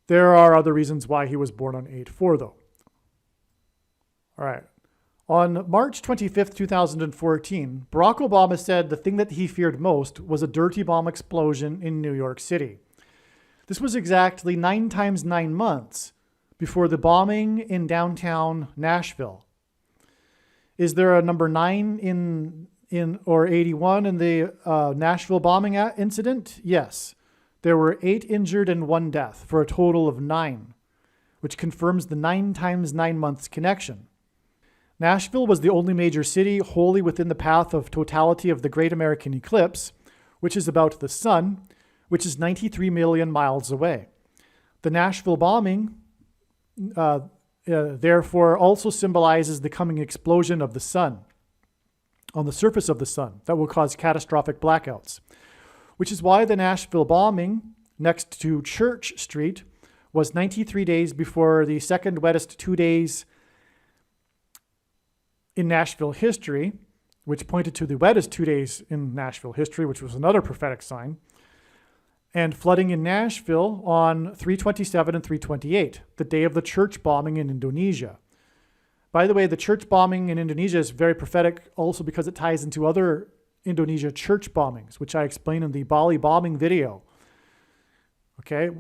There are other reasons why he was born on 8/4, though. All right. On March 25th, 2014, Barack Obama said the thing that he feared most was a dirty bomb explosion in New York City. This was exactly 9 times 9 months before the bombing in downtown Nashville. Is there a number 9 or 81 in the Nashville bombing incident? Yes. There were 8 injured and 1 death for a total of 9, which confirms the 9 times 9 months connection. Nashville was the only major city wholly within the path of totality of the Great American Eclipse, which is about the sun, which is 93 million miles away. The Nashville bombing, therefore, also symbolizes the coming explosion of the sun on the surface of the sun that will cause catastrophic blackouts, which is why the Nashville bombing next to Church Street was 93 days before the second wettest 2 days in Nashville history, which pointed to the wettest 2 days in Nashville history, which was another prophetic sign, and flooding in Nashville on 3/27 and 3/28, the day of the church bombing in Indonesia. By the way, the church bombing in Indonesia is very prophetic also because it ties into other Indonesia church bombings, which I explain in the Bali bombing video. Okay,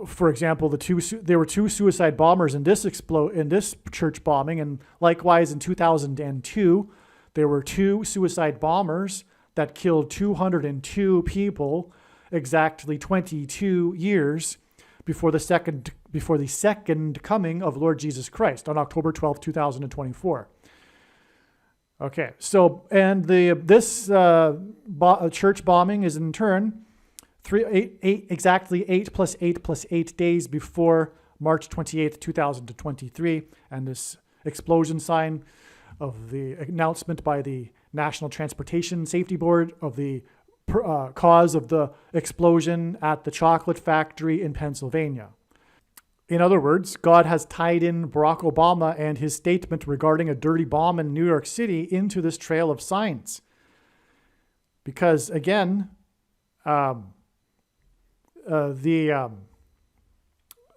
for example, there were 2 suicide bombers in this church bombing, and likewise in 2002, there were 2 suicide bombers that killed 202 people exactly 22 years before the second coming of Lord Jesus Christ on October 12, 2024. Okay, so and this church bombing is in turn exactly 8 plus 8 plus 8 days before March 28th, 2023, and this explosion sign of the announcement by the National Transportation Safety Board of the cause of the explosion at the chocolate factory in Pennsylvania. In other words, God has tied in Barack Obama and his statement regarding a dirty bomb in New York City into this trail of signs. Because again,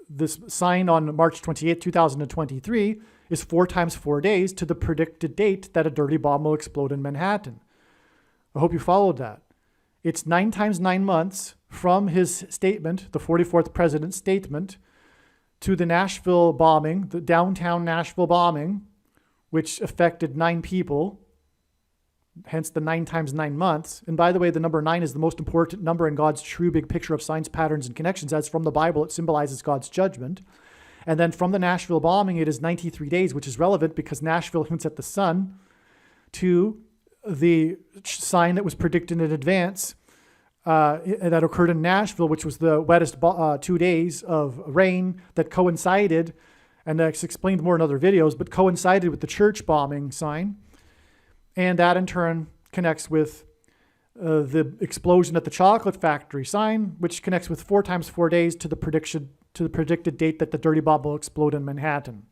this sign on March 28, 2023 is 4 times 4 days to the predicted date that a dirty bomb will explode in Manhattan. I hope you followed that. It's 9 times 9 months from his statement, the 44th president's statement, to the Nashville bombing, the downtown Nashville bombing, which affected 9 people, hence the 9 times 9 months. And by the way, the number 9 is the most important number in God's true big picture of signs, patterns, and connections. As from the Bible, it symbolizes God's judgment. And then from the Nashville bombing, it is 93 days, which is relevant because Nashville hints at the sun, to the sign that was predicted in advance that occurred in Nashville, which was the wettest 2 days of rain that coincided, and that's explained more in other videos, but coincided with the church bombing sign. And that in turn connects with the explosion at the chocolate factory sign, which connects with 4 times 4 days to the predicted date that the dirty bomb will explode in Manhattan.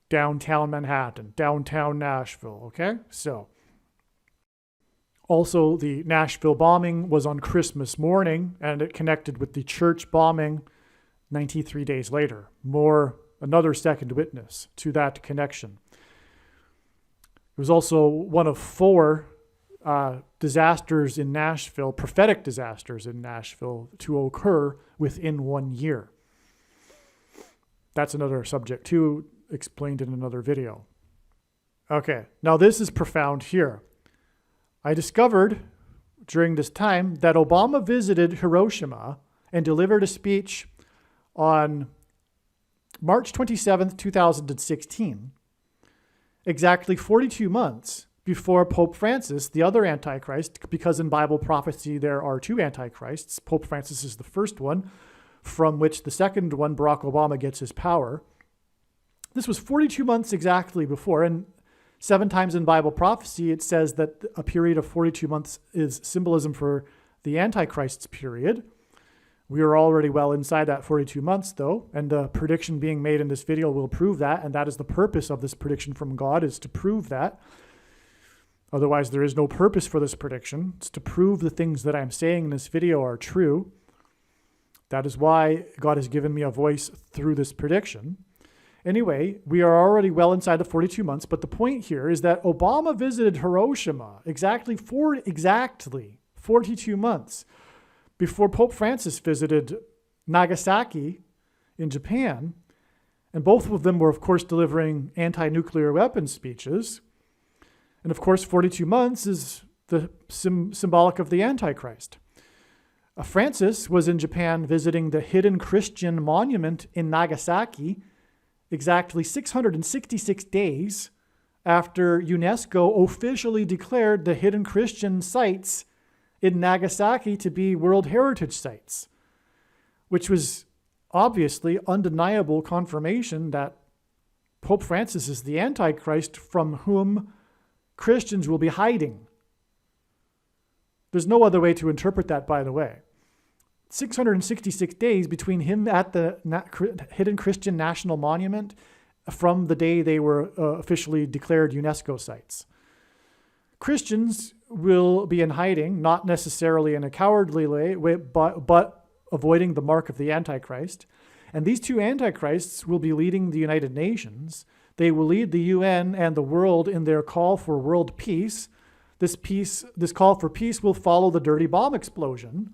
Downtown Manhattan, downtown Nashville, okay? So, also the Nashville bombing was on Christmas morning, and it connected with the church bombing 93 days later. Another second witness to that connection. It was also one of 4 disasters in Nashville, prophetic disasters in Nashville, to occur within 1 year. That's another subject too, explained in another video. Okay, now this is profound here. I discovered during this time that Obama visited Hiroshima and delivered a speech on March 27th, 2016, exactly 42 months before Pope Francis, the other Antichrist, because in Bible prophecy there are 2 Antichrists. Pope Francis is the first one, from which the second one, Barack Obama, gets his power. This was 42 months exactly before, and 7 times in Bible prophecy it says that a period of 42 months is symbolism for the Antichrist's period. We are already well inside that 42 months though, and the prediction being made in this video will prove that, and that is the purpose of this prediction from God, is to prove that. Otherwise there is no purpose for this prediction. It's to prove the things that I'm saying in this video are true. That is why God has given me a voice through this prediction. Anyway, we are already well inside the 42 months, but the point here is that Obama visited Hiroshima exactly 42 months before Pope Francis visited Nagasaki in Japan, and both of them were, of course, delivering anti-nuclear weapons speeches. And of course, 42 months is the symbolic of the Antichrist. Francis was in Japan visiting the hidden Christian monument in Nagasaki exactly 666 days after UNESCO officially declared the hidden Christian sites in Nagasaki to be World Heritage Sites, which was obviously undeniable confirmation that Pope Francis is the Antichrist from whom Christians will be hiding. There's no other way to interpret that, by the way. 666 days between him at the Hidden Christian National Monument from the day they were officially declared UNESCO sites. Christians will be in hiding, not necessarily in a cowardly way, but avoiding the mark of the Antichrist. And these two Antichrists will be leading the United Nations. They will lead the UN and the world in their call for world peace. This call for peace will follow the dirty bomb explosion.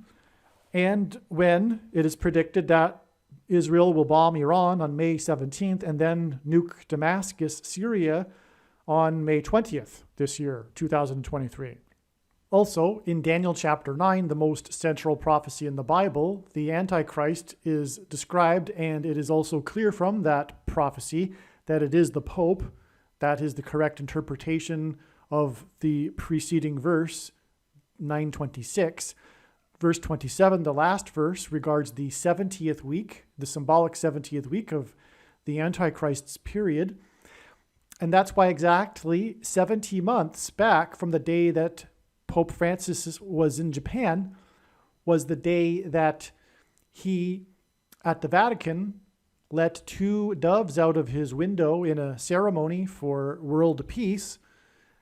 And when it is predicted that Israel will bomb Iran on May 17th and then nuke Damascus, Syria on May 20th this year, 2023. Also, in Daniel chapter 9, the most central prophecy in the Bible, the Antichrist is described, and it is also clear from that prophecy that it is the Pope. That is the correct interpretation of the preceding verse, 9:26. Verse 27, the last verse, regards the 70th week, the symbolic 70th week of the Antichrist's period. And that's why exactly 70 months back from the day that Pope Francis was in Japan was the day that he, at the Vatican, let two doves out of his window in a ceremony for world peace,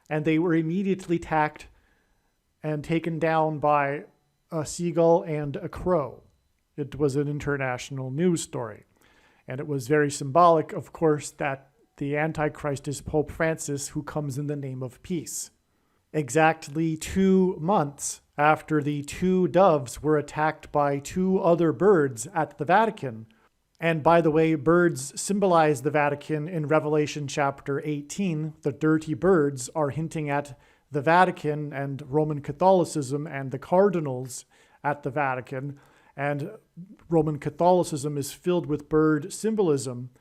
and they were immediately attacked and taken down by a seagull and a crow. It was an international news story. And it was very symbolic, of course, that the Antichrist is Pope Francis, who comes in the name of peace. Exactly 2 months after the two doves were attacked by two other birds at the Vatican. And by the way, birds symbolize the Vatican in Revelation chapter 18. The dirty birds are hinting at the Vatican and Roman Catholicism and the cardinals at the Vatican. And Roman Catholicism is filled with bird symbolism.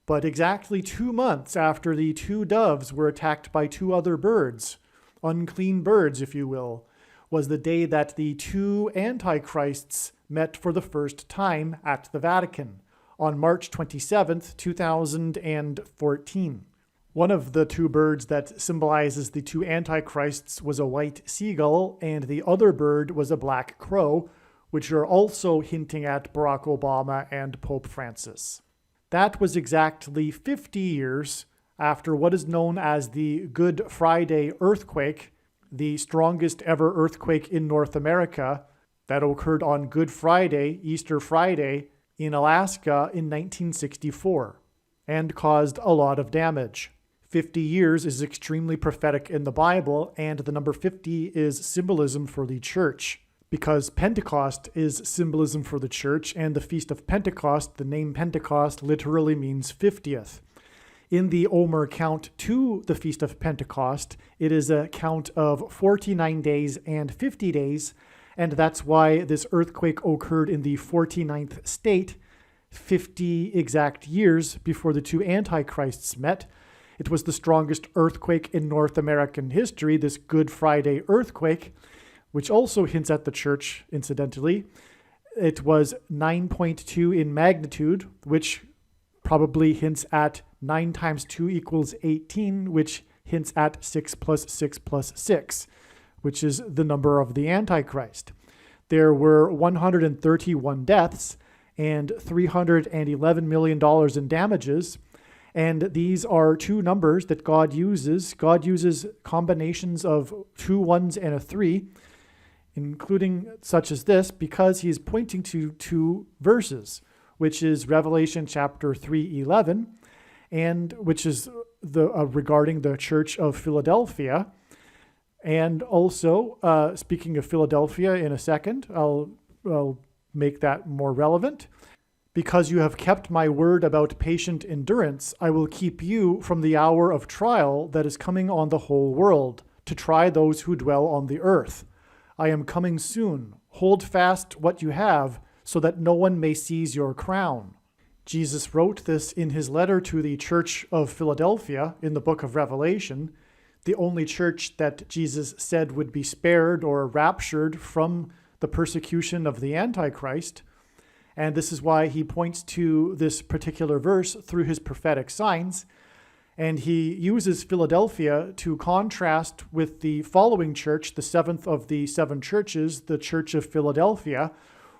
But exactly 2 months after the two doves were attacked by two other birds, unclean birds, if you will, was the day that the two antichrists met for the first time at the Vatican on March 27th, 2014. One of the two birds that symbolizes the two antichrists was a white seagull, and the other bird was a black crow, which are also hinting at Barack Obama and Pope Francis. That was exactly 50 years after what is known as the Good Friday earthquake, the strongest ever earthquake in North America that occurred on Good Friday, Easter Friday, in Alaska in 1964 and caused a lot of damage. 50 years is extremely prophetic in the Bible, and the number 50 is symbolism for the church, because Pentecost is symbolism for the church, and the Feast of Pentecost, the name Pentecost, literally means 50th. In the Omer count to the Feast of Pentecost, it is a count of 49 days and 50 days, and that's why this earthquake occurred in the 49th state, 50 exact years before the two antichrists met. It was the strongest earthquake in North American history, this Good Friday earthquake, which also hints at the church, incidentally. It was 9.2 in magnitude, which probably hints at 9 times 2 equals 18, which hints at 6 plus 6 plus 6, which is the number of the Antichrist. There were 131 deaths and $311 million in damages. And these are two numbers that God uses. God uses combinations of 2 1s and a 3, including such as this, because he is pointing to 2 verses, which is Revelation chapter 3:11, and which is regarding the Church of Philadelphia. And also, speaking of Philadelphia in a second, I'll make that more relevant. Because you have kept my word about patient endurance, I will keep you from the hour of trial that is coming on the whole world, to try those who dwell on the earth. I am coming soon. Hold fast what you have, so that no one may seize your crown. Jesus wrote this in his letter to the Church of Philadelphia in the book of Revelation. the only church that Jesus said would be spared or raptured from the persecution of the Antichrist. And this is why he points to this particular verse through his prophetic signs. And he uses Philadelphia to contrast with the following church, the seventh of the seven churches, the Church of Philadelphia,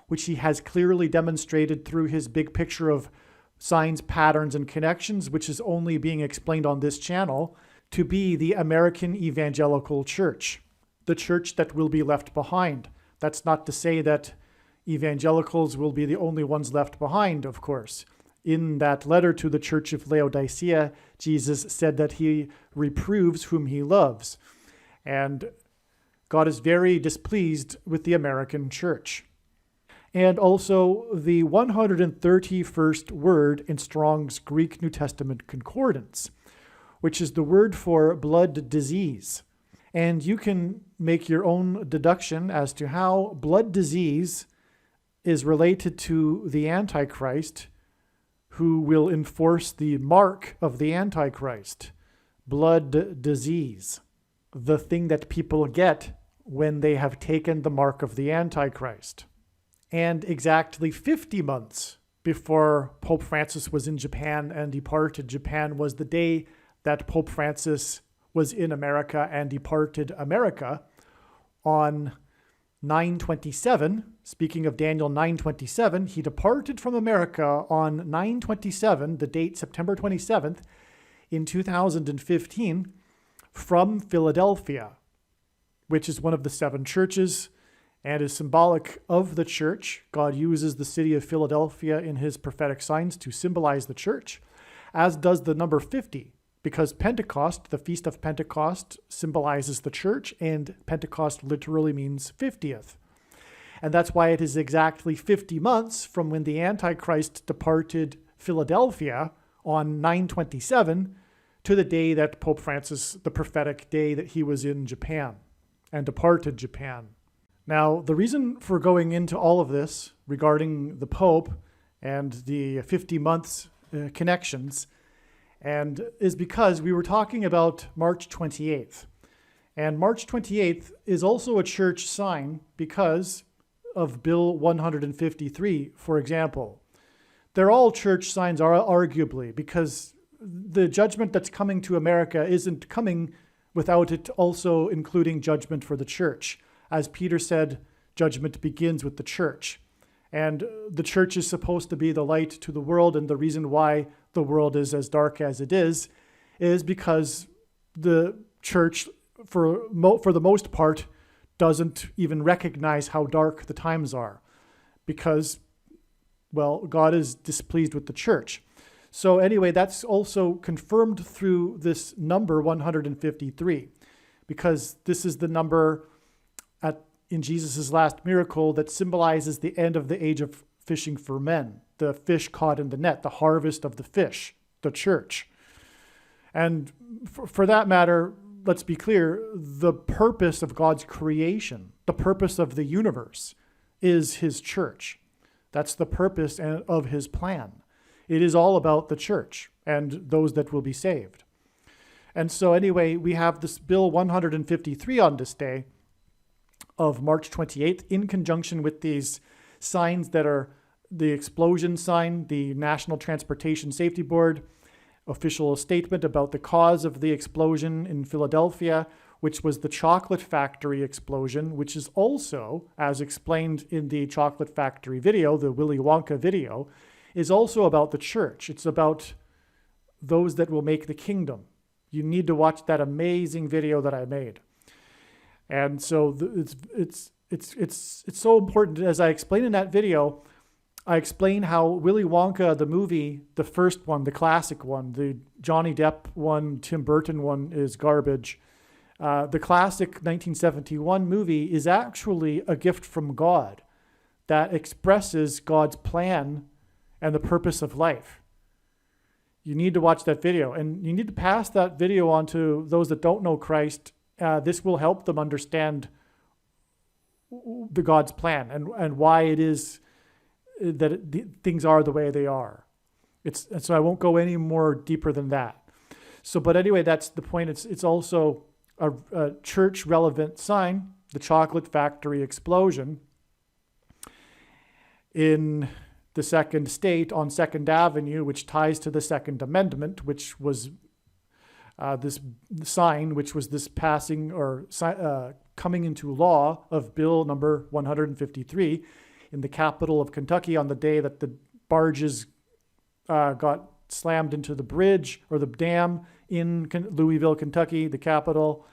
which he has clearly demonstrated through his big picture of signs, patterns, and connections, which is only being explained on this channel, to be the American Evangelical Church, the church that will be left behind. That's not to say that evangelicals will be the only ones left behind, of course. In that letter to the Church of Laodicea, Jesus said that he reproves whom he loves. And God is very displeased with the American church. And also the 131st word in Strong's Greek New Testament Concordance, which is the word for blood disease. And you can make your own deduction as to how blood disease is related to the Antichrist, who will enforce the mark of the Antichrist, blood disease, the thing that people get when they have taken the mark of the Antichrist. And exactly 50 months before Pope Francis was in Japan and departed Japan was the day that Pope Francis was in America and departed America on 9/27. Speaking of Daniel 9/27, he departed from America on 9/27, the date September 27th, in 2015, from Philadelphia, which is one of the seven churches and is symbolic of the church. God uses the city of Philadelphia in his prophetic signs to symbolize the church, as does the number 50, because Pentecost, the Feast of Pentecost, symbolizes the church, and Pentecost literally means 50th. And that's why it is exactly 50 months from when the Antichrist departed Philadelphia on 9/27 to the day that Pope Francis, the prophetic day that he was in Japan and departed Japan. Now, the reason for going into all of this regarding the Pope and the 50 months connections and is because we were talking about March 28th. And March 28th is also a church sign because of Bill 153, for example. They're all church signs, arguably, because the judgment that's coming to America isn't coming without it also including judgment for the church. As Peter said, judgment begins with the church. And the church is supposed to be the light to the world, and the reason why the world is as dark as it is because the church, for the most part, doesn't even recognize how dark the times are because, well, God is displeased with the church. So anyway, that's also confirmed through this number 153, because this is the number in Jesus' last miracle that symbolizes the end of the age of fishing for men, the fish caught in the net, the harvest of the fish, the church. And for that matter, let's be clear, the purpose of God's creation, the purpose of the universe is his church. That's the purpose of his plan. It is all about the church and those that will be saved. And so anyway, we have this Bill 153 on this day of March 28th in conjunction with these signs that are the explosion sign, the National Transportation Safety Board official statement about the cause of the explosion in Philadelphia, which was the chocolate factory explosion, which is also, as explained in the chocolate factory video, the Willy Wonka video, is also about the church. It's about those that will make the kingdom. You need to watch that amazing video that I made. And so it's so important. As I explained in that video, I explain how Willy Wonka, the movie, the first one, the classic one, the Johnny Depp one, Tim Burton one is garbage. The classic 1971 movie is actually a gift from God that expresses God's plan and the purpose of life. You need to watch that video, and you need to pass that video on to those that don't know Christ. This will help them understand the God's plan and why it is that things are the way they are. So I won't go any more deeper than that. So, but anyway, that's the point. It's also a church-relevant sign, the chocolate factory explosion in the Second State on 2nd Avenue, which ties to the Second Amendment, which was this sign, which was this passing or coming into law of Bill number 153 in the capital of Kentucky on the day that the barges got slammed into the bridge or the dam in Louisville, Kentucky, the capital.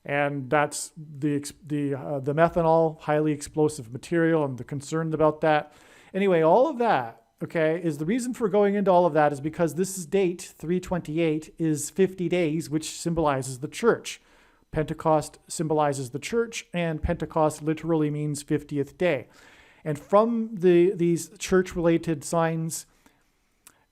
And that's the methanol, highly explosive material, and the concern about that. Anyway, all of that, okay, is the reason for going into all of that is because this is date 328 is 50 days, which symbolizes the church. Pentecost symbolizes the church, and Pentecost literally means 50th day. And from these church-related signs,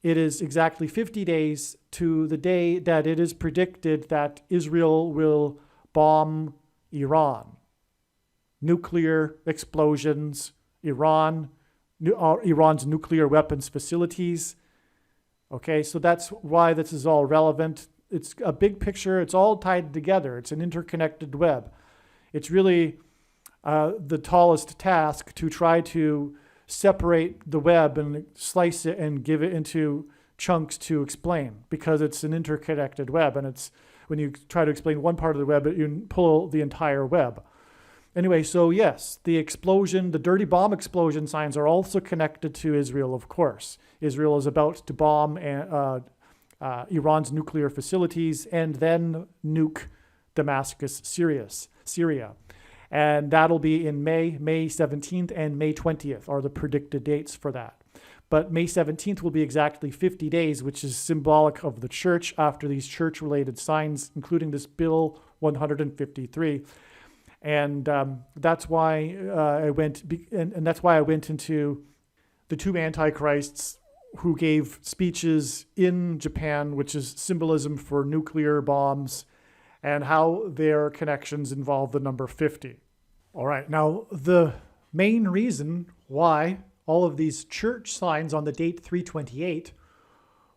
it is exactly 50 days to the day that it is predicted that Israel will bomb Iran. Nuclear explosions, Iran's nuclear weapons facilities. Okay, so that's why this is all relevant. It's a big picture. It's all tied together. It's an interconnected web. It's really the tallest task to try to separate the web and slice it and give it into chunks to explain, because it's an interconnected web, and it's when you try to explain one part of the web, you pull the entire web. Anyway, so yes, the explosion, the dirty bomb explosion signs are also connected to Israel, of course. Israel is about to bomb Iran's nuclear facilities and then nuke Damascus, Syria. And that'll be in May 17th and May 20th are the predicted dates for that. But May 17th will be exactly 50 days, which is symbolic of the church after these church-related signs, including this Bill 153. And that's why I went into the two antichrists who gave speeches in Japan, which is symbolism for nuclear bombs, and how their connections involve the number 50. All right, now the main reason why all of these church signs on the date 328,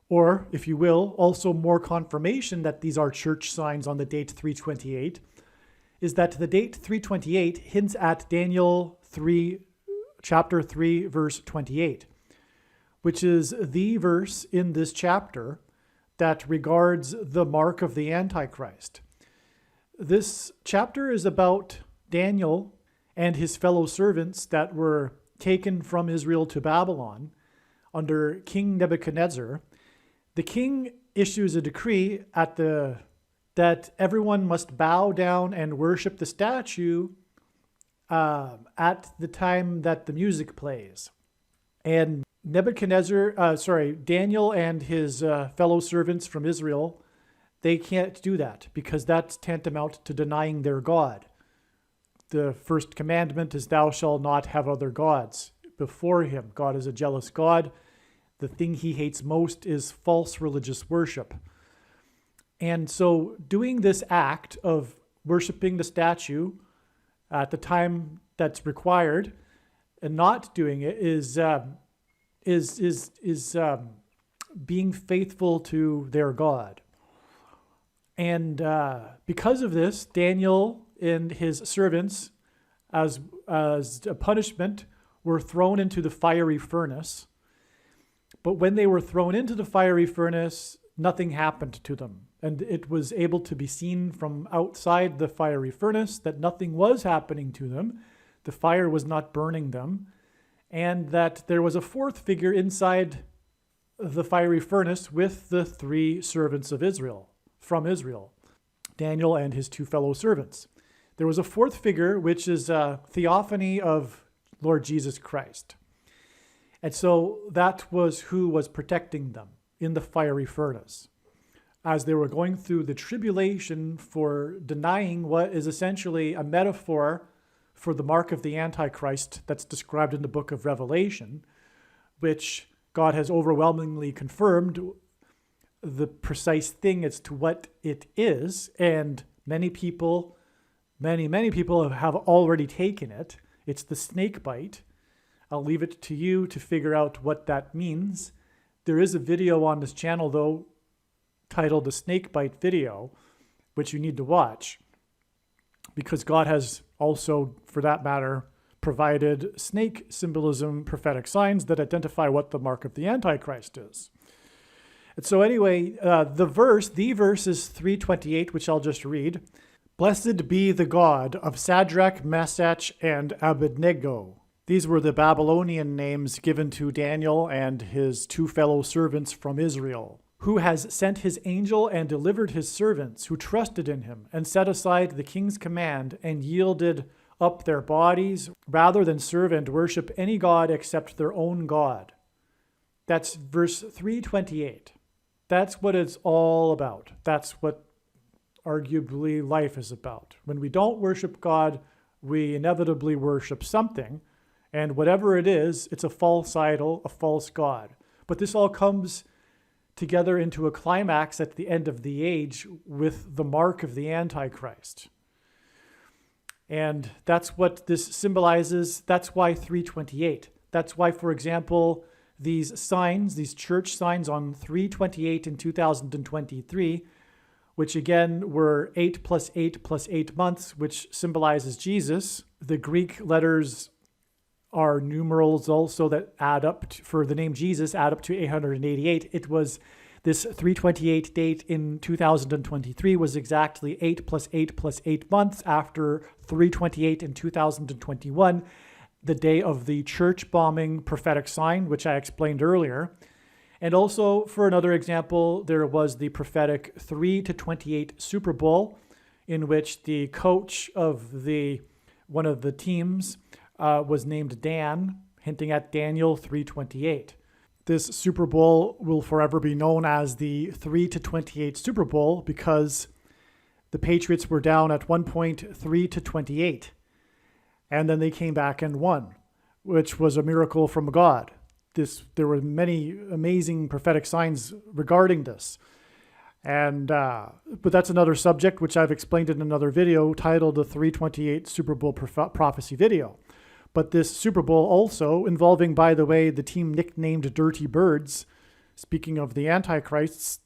or if you will, also more confirmation that these are church signs on the date 328, is that the date 328 hints at Daniel 3, chapter 3, verse 28, which is the verse in this chapter that regards the mark of the Antichrist. This chapter is about Daniel and his fellow servants that were taken from Israel to Babylon under King Nebuchadnezzar. The king issues a decree that everyone must bow down and worship the statue at the time that the music plays. And Daniel and his fellow servants from Israel, they can't do that because that's tantamount to denying their God. The first commandment is, thou shalt not have other gods before him. God is a jealous God. The thing he hates most is false religious worship. And so doing this act of worshiping the statue at the time that's required and not doing it is being faithful to their God. And because of this, Daniel and his servants, as a punishment, were thrown into the fiery furnace. But when they were thrown into the fiery furnace, nothing happened to them. And it was able to be seen from outside the fiery furnace that nothing was happening to them. The fire was not burning them. And that there was a fourth figure inside the fiery furnace with the three servants of Israel, from Israel, Daniel and his two fellow servants. There was a fourth figure, which is a theophany of Lord Jesus Christ. And so that was who was protecting them in the fiery furnace as they were going through the tribulation for denying what is essentially a metaphor for the mark of the Antichrist that's described in the book of Revelation, which God has overwhelmingly confirmed the precise thing as to what it is. And many people have already taken it. It's the snake bite. I'll leave it to you to figure out what that means. There is a video on this channel, though, titled the Snake Bite video, which you need to watch. because God has also, for that matter, provided snake symbolism, prophetic signs that identify what the mark of the Antichrist is. And so anyway, the verse is 3:28, which I'll just read. Blessed be the God of Shadrach, Meshach, and Abednego. These were the Babylonian names given to Daniel and his two fellow servants from Israel, who has sent his angel and delivered his servants who trusted in him and set aside the king's command and yielded up their bodies rather than serve and worship any god except their own God. That's verse 328. That's what it's all about. That's what arguably life is about. When we don't worship God, we inevitably worship something, and whatever it is, it's a false idol, a false god. But this all comes together into a climax at the end of the age with the mark of the Antichrist. And that's what this symbolizes. That's why 328. That's why, for example, these signs, these church signs on 328 in 2023, which again were 8 plus 8 plus 8 months, which symbolizes Jesus. The Greek letters are numerals also that add up to, for the name Jesus, add up to 888. It was this 328 date in 2023 was exactly 8 plus 8 plus 8 months after 328 in 2021, the day of the church bombing prophetic sign, which I explained earlier. And also, for another example, there was the prophetic 3-28 Super Bowl, in which the coach of one of the teams was named Dan, hinting at Daniel 3:28. This Super Bowl will forever be known as the 3-28 Super Bowl because the Patriots were down at one point 3-28, and then they came back and won, which was a miracle from God. There were many amazing prophetic signs regarding this. And but that's another subject which I've explained in another video titled the 328 Super Bowl Prophecy video. But this Super Bowl also involving, by the way, the team nicknamed Dirty Birds, speaking of the Antichrists,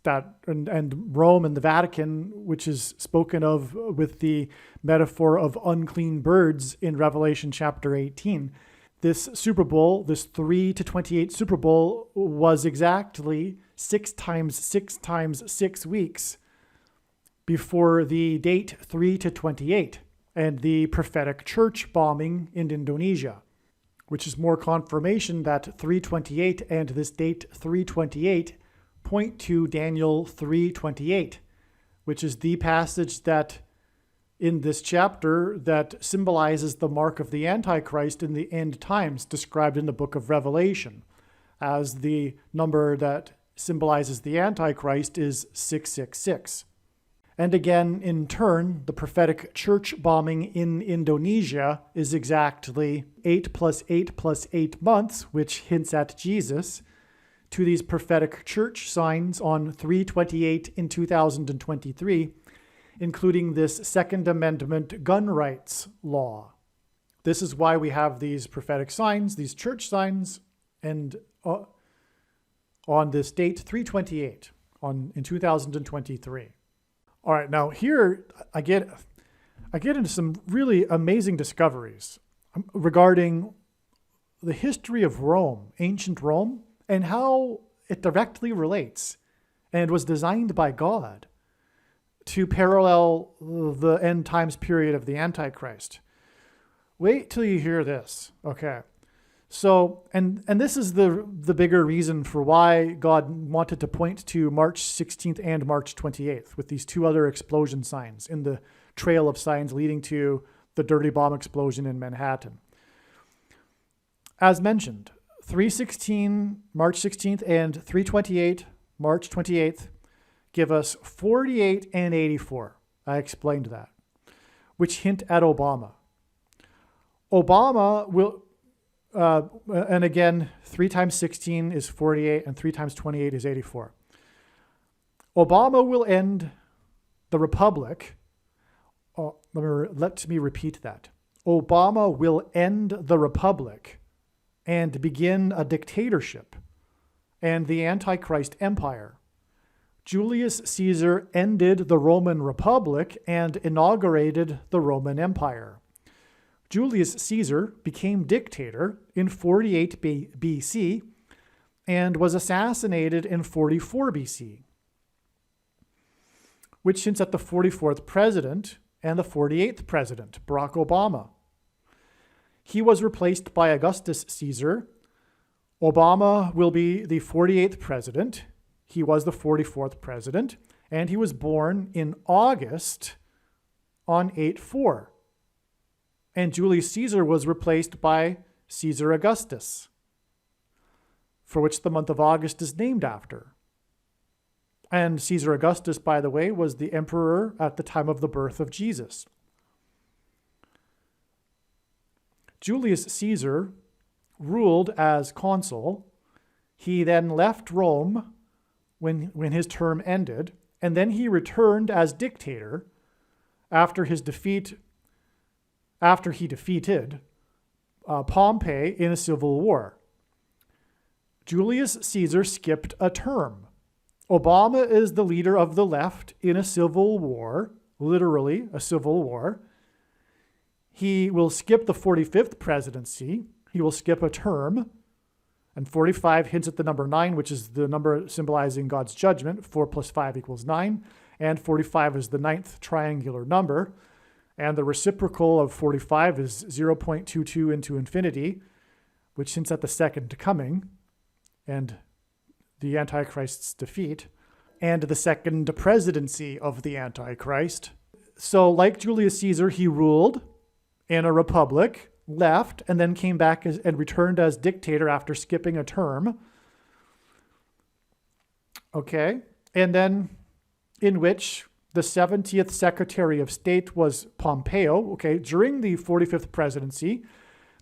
and Rome and the Vatican, which is spoken of with the metaphor of unclean birds in Revelation chapter 18. This Super Bowl, this 3-28 Super Bowl, was exactly 6 times 6 times 6 weeks before the date 3-28 and the prophetic church bombing in Indonesia, which is more confirmation that 328 and this date 328 point to Daniel 3:28, which is the passage that in this chapter that symbolizes the mark of the Antichrist in the end times, described in the book of Revelation, as the number that symbolizes the Antichrist is 666. And again, in turn, the prophetic church bombing in Indonesia is exactly 8 plus 8 plus 8 months, which hints at Jesus, to these prophetic church signs on 3/28 in 2023, including this Second Amendment gun rights law. This is why we have these prophetic signs, these church signs, and on this date 3/28 in 2023. All right, now here I get into some really amazing discoveries regarding the history of Rome, ancient Rome, and how it directly relates and was designed by God to parallel the end times period of the Antichrist. Wait till you hear this, okay? So, and this is the bigger reason for why God wanted to point to March 16th and March 28th with these two other explosion signs in the trail of signs leading to the dirty bomb explosion in Manhattan. As mentioned, 316, March 16th, and 328, March 28th, give us 48 and 84. I explained that, which hint at Obama. Obama will... and again, 3 times 16 is 48, and 3 times 28 is 84. Obama will end the republic. Let me repeat that. Obama will end the republic and begin a dictatorship and the Antichrist empire Julius Caesar ended the Roman Republic and inaugurated the Roman Empire. Julius Caesar became dictator in 48 BC and was assassinated in 44 BC, which hints at the 44th president and the 48th president, Barack Obama. He was replaced by Augustus Caesar. Obama will be the 48th president. He was the 44th president, and he was born in August on 8/4. And Julius Caesar was replaced by Caesar Augustus, for which the month of August is named after. And Caesar Augustus, by the way, was the emperor at the time of the birth of Jesus. Julius Caesar ruled as consul. He then left Rome when his term ended, and then he returned as dictator after he defeated Pompey in a civil war. Julius Caesar skipped a term. Obama is the leader of the left in a civil war, literally a civil war. He will skip the 45th presidency. He will skip a term. And 45 hints at the number 9, which is the number symbolizing God's judgment. 4 plus 5 equals 9. And 45 is the 9th triangular number. And the reciprocal of 45 is 0.22 into infinity, which hints at the second coming and the Antichrist's defeat, and the second presidency of the Antichrist. So like Julius Caesar, he ruled in a republic, left, and then came back and returned as dictator after skipping a term. Okay, and then in which the 70th Secretary of State was Pompeo. Okay, during the 45th presidency,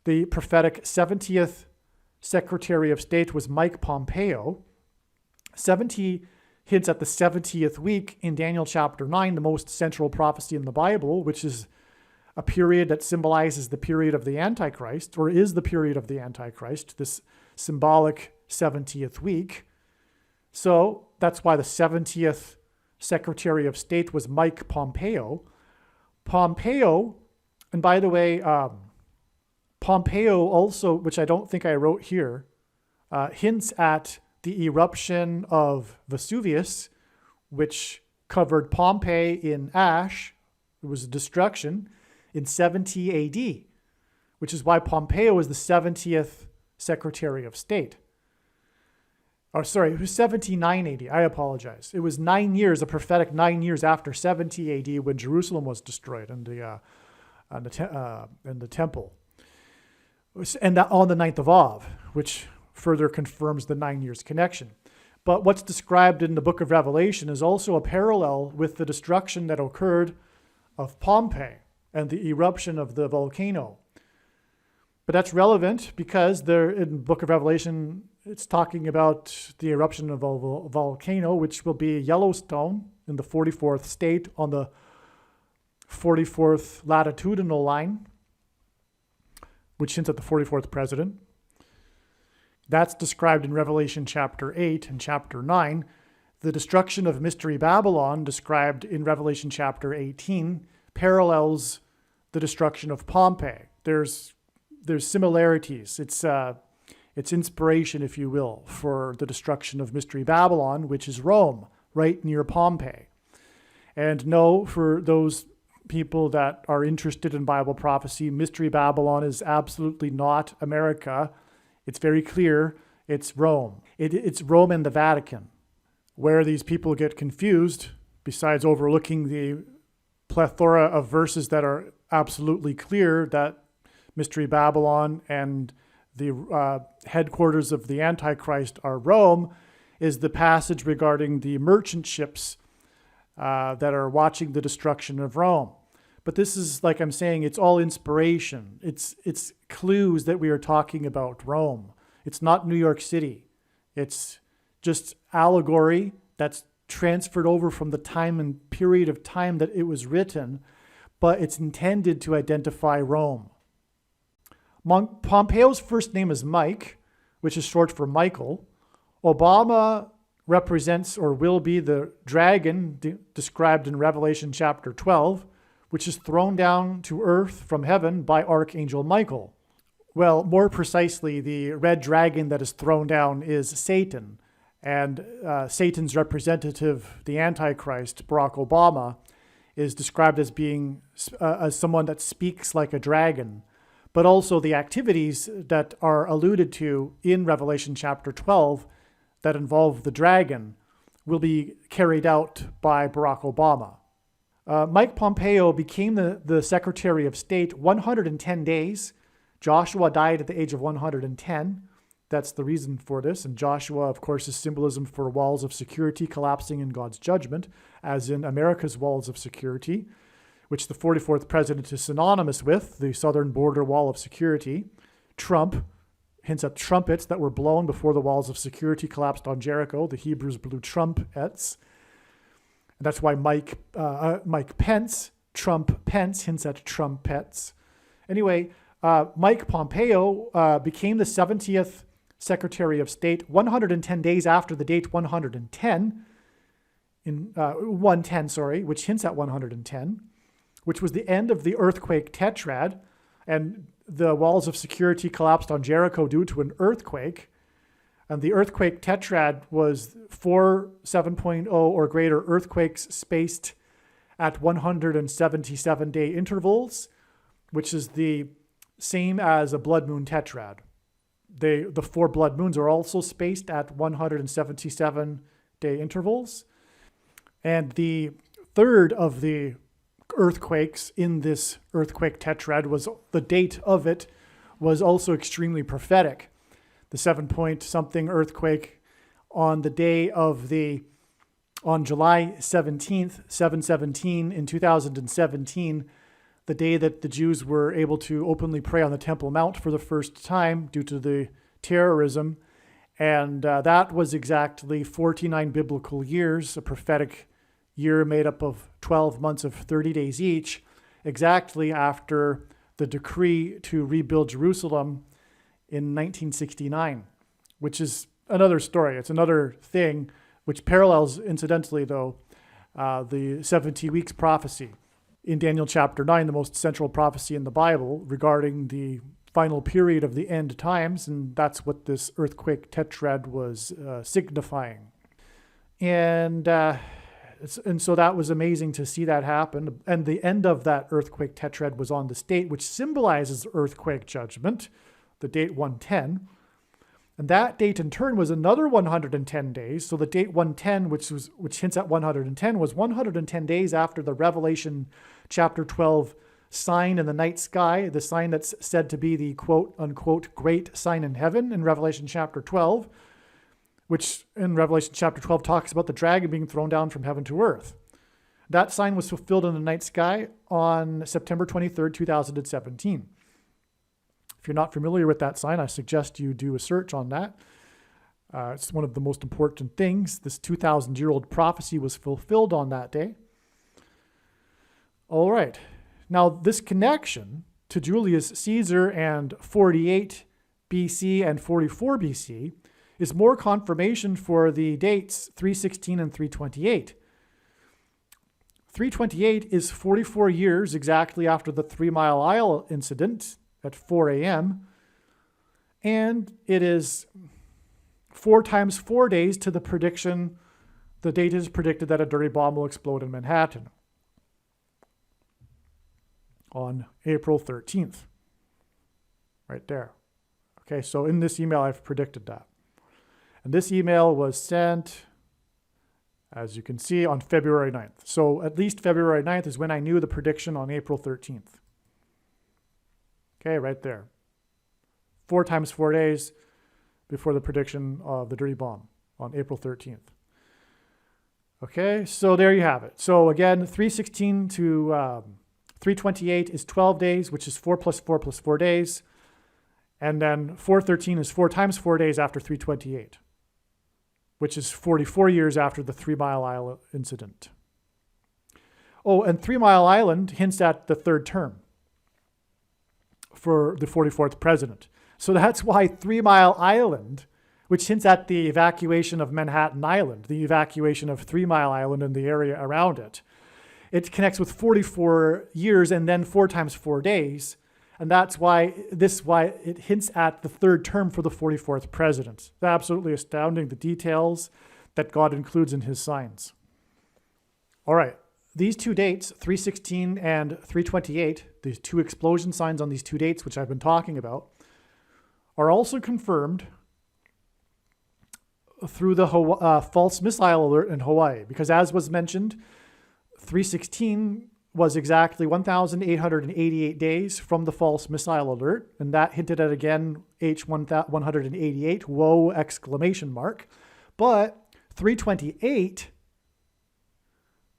the prophetic 70th Secretary of State was Mike Pompeo. 70 hints at the 70th week in Daniel chapter 9, the most central prophecy in the Bible, which is a period that symbolizes the period of the Antichrist, or is the period of the Antichrist, this symbolic 70th week. So that's why the 70th Secretary of State was Mike Pompeo. Pompeo, and by the way, Pompeo also, which I don't think I wrote here, hints at the eruption of Vesuvius, which covered Pompeii in ash. It was a destruction in 70 AD, which is why Pompeo is the 70th Secretary of State. Oh, sorry, it was 79 AD. I apologize. It was 9 years, a prophetic 9 years after 70 AD when Jerusalem was destroyed and the temple. And that on the 9th of Av, which further confirms the 9 years connection. But what's described in the book of Revelation is also a parallel with the destruction that occurred of Pompeii and the eruption of the volcano. But that's relevant because there in the book of Revelation, it's talking about the eruption of a volcano, which will be Yellowstone in the 44th state on the 44th latitudinal line, which hints at the 44th president. That's described in Revelation chapter 8 and chapter 9. The destruction of Mystery Babylon, described in Revelation chapter 18, parallels the destruction of Pompeii. There's similarities. It's inspiration, if you will, for the destruction of Mystery Babylon, which is Rome, right near Pompeii. And no, for those people that are interested in Bible prophecy, Mystery Babylon is absolutely not America. It's very clear. It's Rome. It's Rome and the Vatican. Where these people get confused, besides overlooking the plethora of verses that are absolutely clear that Mystery Babylon and the headquarters of the Antichrist are Rome, is the passage regarding the merchant ships that are watching the destruction of Rome. But this is, like I'm saying, it's all inspiration. It's clues that we are talking about Rome. It's not New York City. It's just allegory that's transferred over from the time and period of time that it was written, but it's intended to identify Rome. Pompeo's first name is Mike, which is short for Michael. Obama represents or will be the dragon described in Revelation chapter 12, which is thrown down to earth from heaven by Archangel Michael. Well, more precisely, the red dragon that is thrown down is Satan. And Satan's representative, the Antichrist, Barack Obama, is described as being as someone that speaks like a dragon. But also the activities that are alluded to in Revelation chapter 12 that involve the dragon will be carried out by Barack Obama. Mike Pompeo became the Secretary of State 110 days. Joshua died at the age of 110. That's the reason for this. And Joshua, of course, is symbolism for walls of security collapsing in God's judgment, as in America's walls of security, which the 44th president is synonymous with, the southern border wall of security. Trump hints at trumpets that were blown before the walls of security collapsed on Jericho. The Hebrews blew trumpets. And that's why Mike Pence, Trump Pence, hints at trumpets. Anyway, Mike Pompeo became the 70th Secretary of State 110 days after the date 110, which hints at 110, which was the end of the earthquake tetrad, and the walls of security collapsed on Jericho due to an earthquake. And the earthquake tetrad was 4 7.0 or greater earthquakes spaced at 177-day intervals, which is the same as a blood moon tetrad. The 4 blood moons are also spaced at 177-day intervals. And the third of the earthquakes in this earthquake tetrad was the date of it was also extremely prophetic. The 7-point-something earthquake on the day of on July 17th, 717 in 2017, the day that the Jews were able to openly pray on the Temple Mount for the first time due to the terrorism. And that was exactly 49 biblical years, a prophetic year made up of 12 months of 30 days each, exactly after the decree to rebuild Jerusalem in 1969, which is another story. It's another thing which parallels, incidentally, though, the 70 weeks prophecy in Daniel chapter 9, the most central prophecy in the Bible regarding the final period of the end times, and that's what this earthquake tetrad was signifying. And so that was amazing to see that happen. And the end of that earthquake tetrad was on the state, which symbolizes earthquake judgment, the date 110. And that date in turn was another 110 days. So the date 110, which hints at 110, was 110 days after the Revelation chapter 12 sign in the night sky, the sign that's said to be the quote unquote great sign in heaven in Revelation chapter 12, which in Revelation chapter 12 talks about the dragon being thrown down from heaven to earth. That sign was fulfilled in the night sky on September 23rd, 2017. If you're not familiar with that sign, I suggest you do a search on that. It's one of the most important things. This 2,000-year-old prophecy was fulfilled on that day. All right. Now, this connection to Julius Caesar and 48 BC and 44 BC is more confirmation for the dates 316 and 328. 328 is 44 years exactly after the 3 Mile Isle incident at 4 a.m. And it is 4 times 4 days to the prediction. The date is predicted that a dirty bomb will explode in Manhattan on April 13th. Right there. Okay, so in this email, I've predicted that. And this email was sent, as you can see, on February 9th. So at least February 9th is when I knew the prediction on April 13th. Okay, right there. 4 times 4 days before the prediction of the dirty bomb on April 13th. Okay, so there you have it. So again, 316 to 328 is 12 days, which is 4 plus 4 plus 4 days. And then 413 is 4 times 4 days after 328, which is 44 years after the 3 Mile Isle incident. Oh, and 3 Mile Island hints at the third term for the 44th president. So that's why 3 Mile Island which hints at the evacuation of Manhattan Island, the evacuation of 3 Mile Island and the area around it. It connects with 44 years and then 4 times 4 days. And that's why it hints at the third term for the 44th president. It's absolutely astounding, the details that God includes in his signs. All right, these two dates, 316 and 328, these two explosion signs on these two dates, which I've been talking about, are also confirmed through the false missile alert in Hawaii. Because as was mentioned, 316 was exactly 1,888 days from the false missile alert. And that hinted at, again, H188, whoa, exclamation mark. But 328,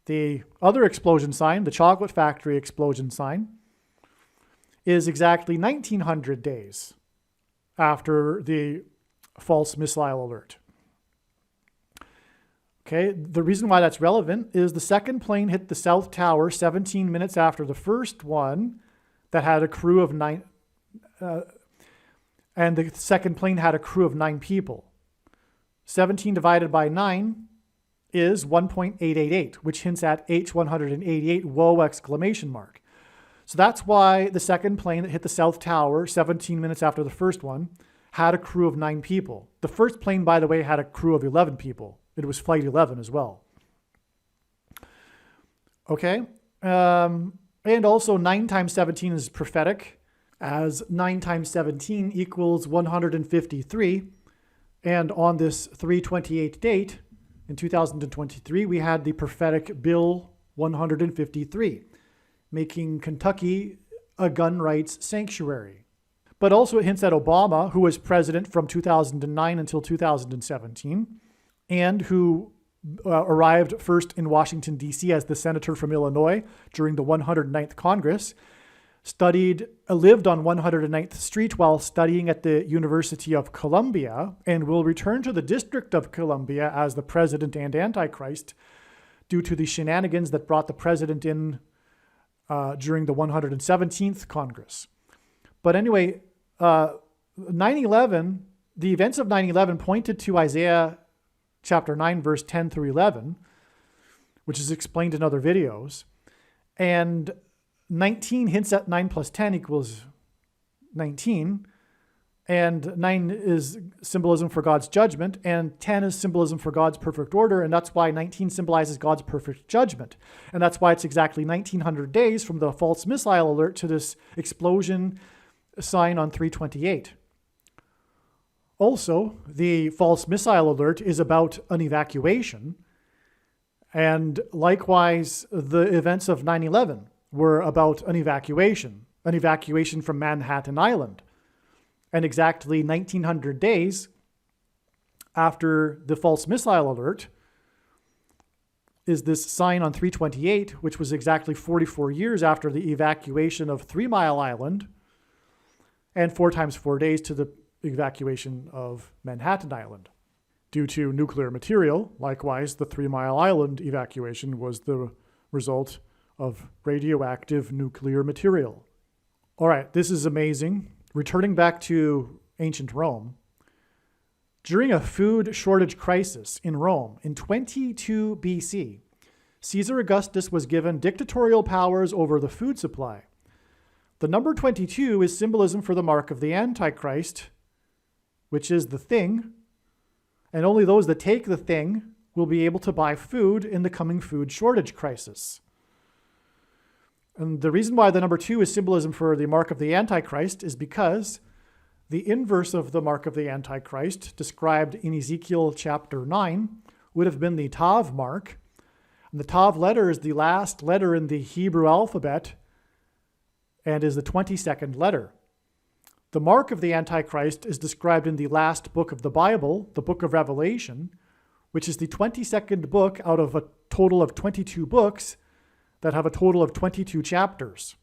the other explosion sign, the chocolate factory explosion sign, is exactly 1,900 days after the false missile alert. Okay, the reason why that's relevant is the second plane hit the South Tower 17 minutes after the first one that had a crew of 9, and the second plane had a crew of 9 people. 17 divided by 9 is 1.888, which hints at H188, whoa, exclamation mark. So that's why the second plane that hit the South Tower 17 minutes after the first one had a crew of 9 people. The first plane, by the way, had a crew of 11 people. It was Flight 11 as well. Okay. And also 9 times 17 is prophetic, as 9 times 17 equals 153. And on this 328 date in 2023, we had the prophetic Bill 153, making Kentucky a gun rights sanctuary. But also it hints at Obama, who was president from 2009 until 2017, and who arrived first in Washington, D.C. as the senator from Illinois during the 109th Congress, lived on 109th Street while studying at the University of Columbia, and will return to the District of Columbia as the president and Antichrist due to the shenanigans that brought the president in during the 117th Congress. But anyway, 9/11, the events of 9/11 pointed to Isaiah chapter 9, verse 10 through 11, which is explained in other videos. And 19 hints at 9 plus 10 equals 19. And 9 is symbolism for God's judgment, and 10 is symbolism for God's perfect order, and that's why 19 symbolizes God's perfect judgment. And that's why it's exactly 1,900 days from the false missile alert to this explosion sign on 328. Also, the false missile alert is about an evacuation, and likewise, the events of 9/11 were about an evacuation from Manhattan Island. And exactly 1,900 days after the false missile alert is this sign on 328, which was exactly 44 years after the evacuation of 3 Mile Island, and 4 times 4 days to the evacuation of Manhattan Island. Due to nuclear material, likewise, the 3 Mile Island evacuation was the result of radioactive nuclear material. All right, this is amazing. Returning back to ancient Rome, during a food shortage crisis in Rome in 22 BC, Caesar Augustus was given dictatorial powers over the food supply. The number 22 is symbolism for the mark of the Antichrist, which is the thing, and only those that take the thing will be able to buy food in the coming food shortage crisis. And the reason why the number 2 is symbolism for the mark of the Antichrist is because the inverse of the mark of the Antichrist, described in Ezekiel chapter 9, would have been the Tav mark. And the Tav letter is the last letter in the Hebrew alphabet and is the 22nd letter. The mark of the Antichrist is described in the last book of the Bible, the book of Revelation, which is the 22nd book out of a total of 22 books that have a total of 22 chapters.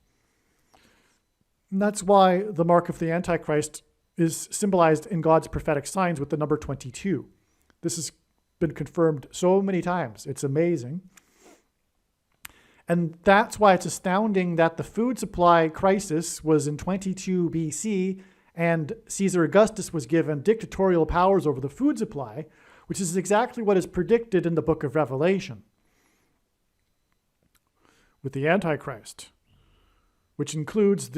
And that's why the mark of the Antichrist is symbolized in God's prophetic signs with the number 22. This has been confirmed so many times. It's amazing. And that's why it's astounding that the food supply crisis was in 22 BC And Caesar Augustus was given dictatorial powers over the food supply, which is exactly what is predicted in the book of Revelation with the Antichrist, which includes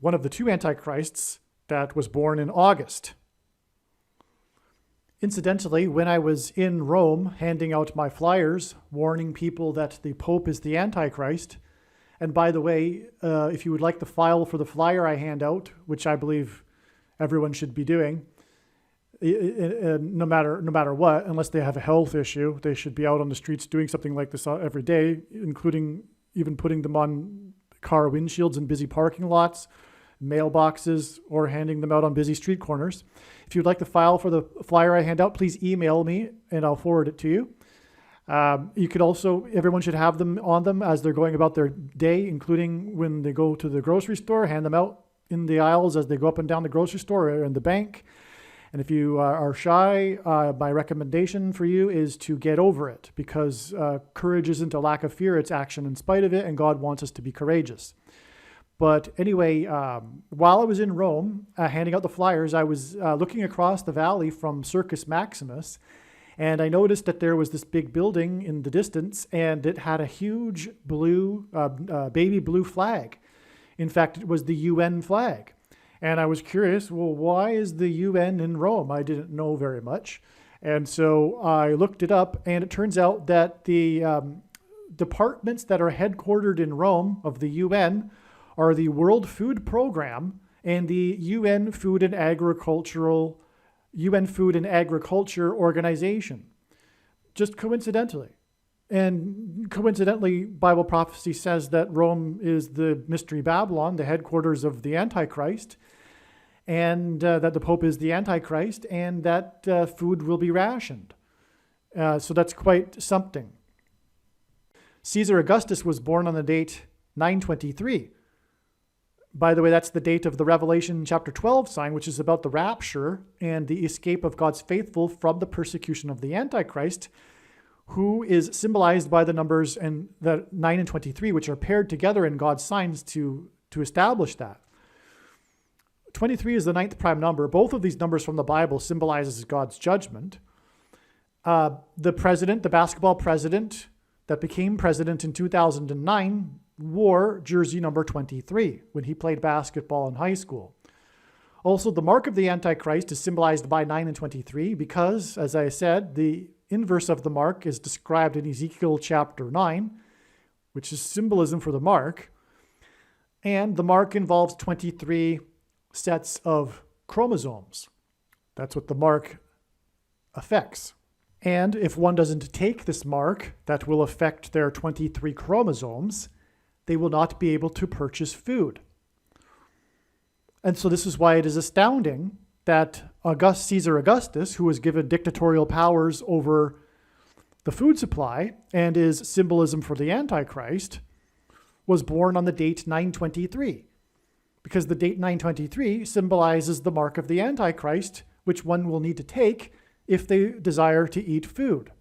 one of the two Antichrists that was born in August. Incidentally, when I was in Rome handing out my flyers, warning people that the Pope is the Antichrist, and by the way, if you would like the file for the flyer I hand out, which I believe everyone should be doing, no matter what, unless they have a health issue, they should be out on the streets doing something like this every day, including even putting them on car windshields in busy parking lots, mailboxes, or handing them out on busy street corners. If you'd like the file for the flyer I hand out, please email me and I'll forward it to you. You could also, everyone should have them on them as they're going about their day, including when they go to the grocery store, hand them out in the aisles as they go up and down the grocery store or in the bank. And if you are shy, my recommendation for you is to get over it, because courage isn't a lack of fear, it's action in spite of it, and God wants us to be courageous. But anyway, while I was in Rome handing out the flyers, I was looking across the valley from Circus Maximus, and I noticed that there was this big building in the distance, and it had a huge blue, baby blue flag. In fact, it was the UN flag. And I was curious, well, why is the UN in Rome? I didn't know very much. And so I looked it up, and it turns out that the departments that are headquartered in Rome of the UN are the World Food Program and the UN Food and Agriculture Organization. Just coincidentally. And coincidentally, Bible prophecy says that Rome is the Mystery Babylon, the headquarters of the Antichrist, and that the Pope is the Antichrist, and that food will be rationed. So that's quite something. Caesar Augustus was born on the date 923. By the way, that's the date of the Revelation chapter 12 sign, which is about the rapture and the escape of God's faithful from the persecution of the Antichrist, who is symbolized by the numbers and the 9 and 23, which are paired together in God's signs to establish that. 23 is the 9th prime number. Both of these numbers from the Bible symbolizes God's judgment. The president, the basketball president that became president in 2009, wore jersey number 23 when he played basketball in high school. Also, the mark of the Antichrist is symbolized by 9 and 23 because, as I said, the inverse of the mark is described in Ezekiel chapter 9, which is symbolism for the mark. And the mark involves 23 sets of chromosomes. That's what the mark affects. And if one doesn't take this mark that will affect their 23 chromosomes, they will not be able to purchase food. And so this is why it is astounding that Caesar Augustus, who was given dictatorial powers over the food supply and is symbolism for the Antichrist, was born on the date 923. Because the date 923 symbolizes the mark of the Antichrist, which one will need to take if they desire to eat food.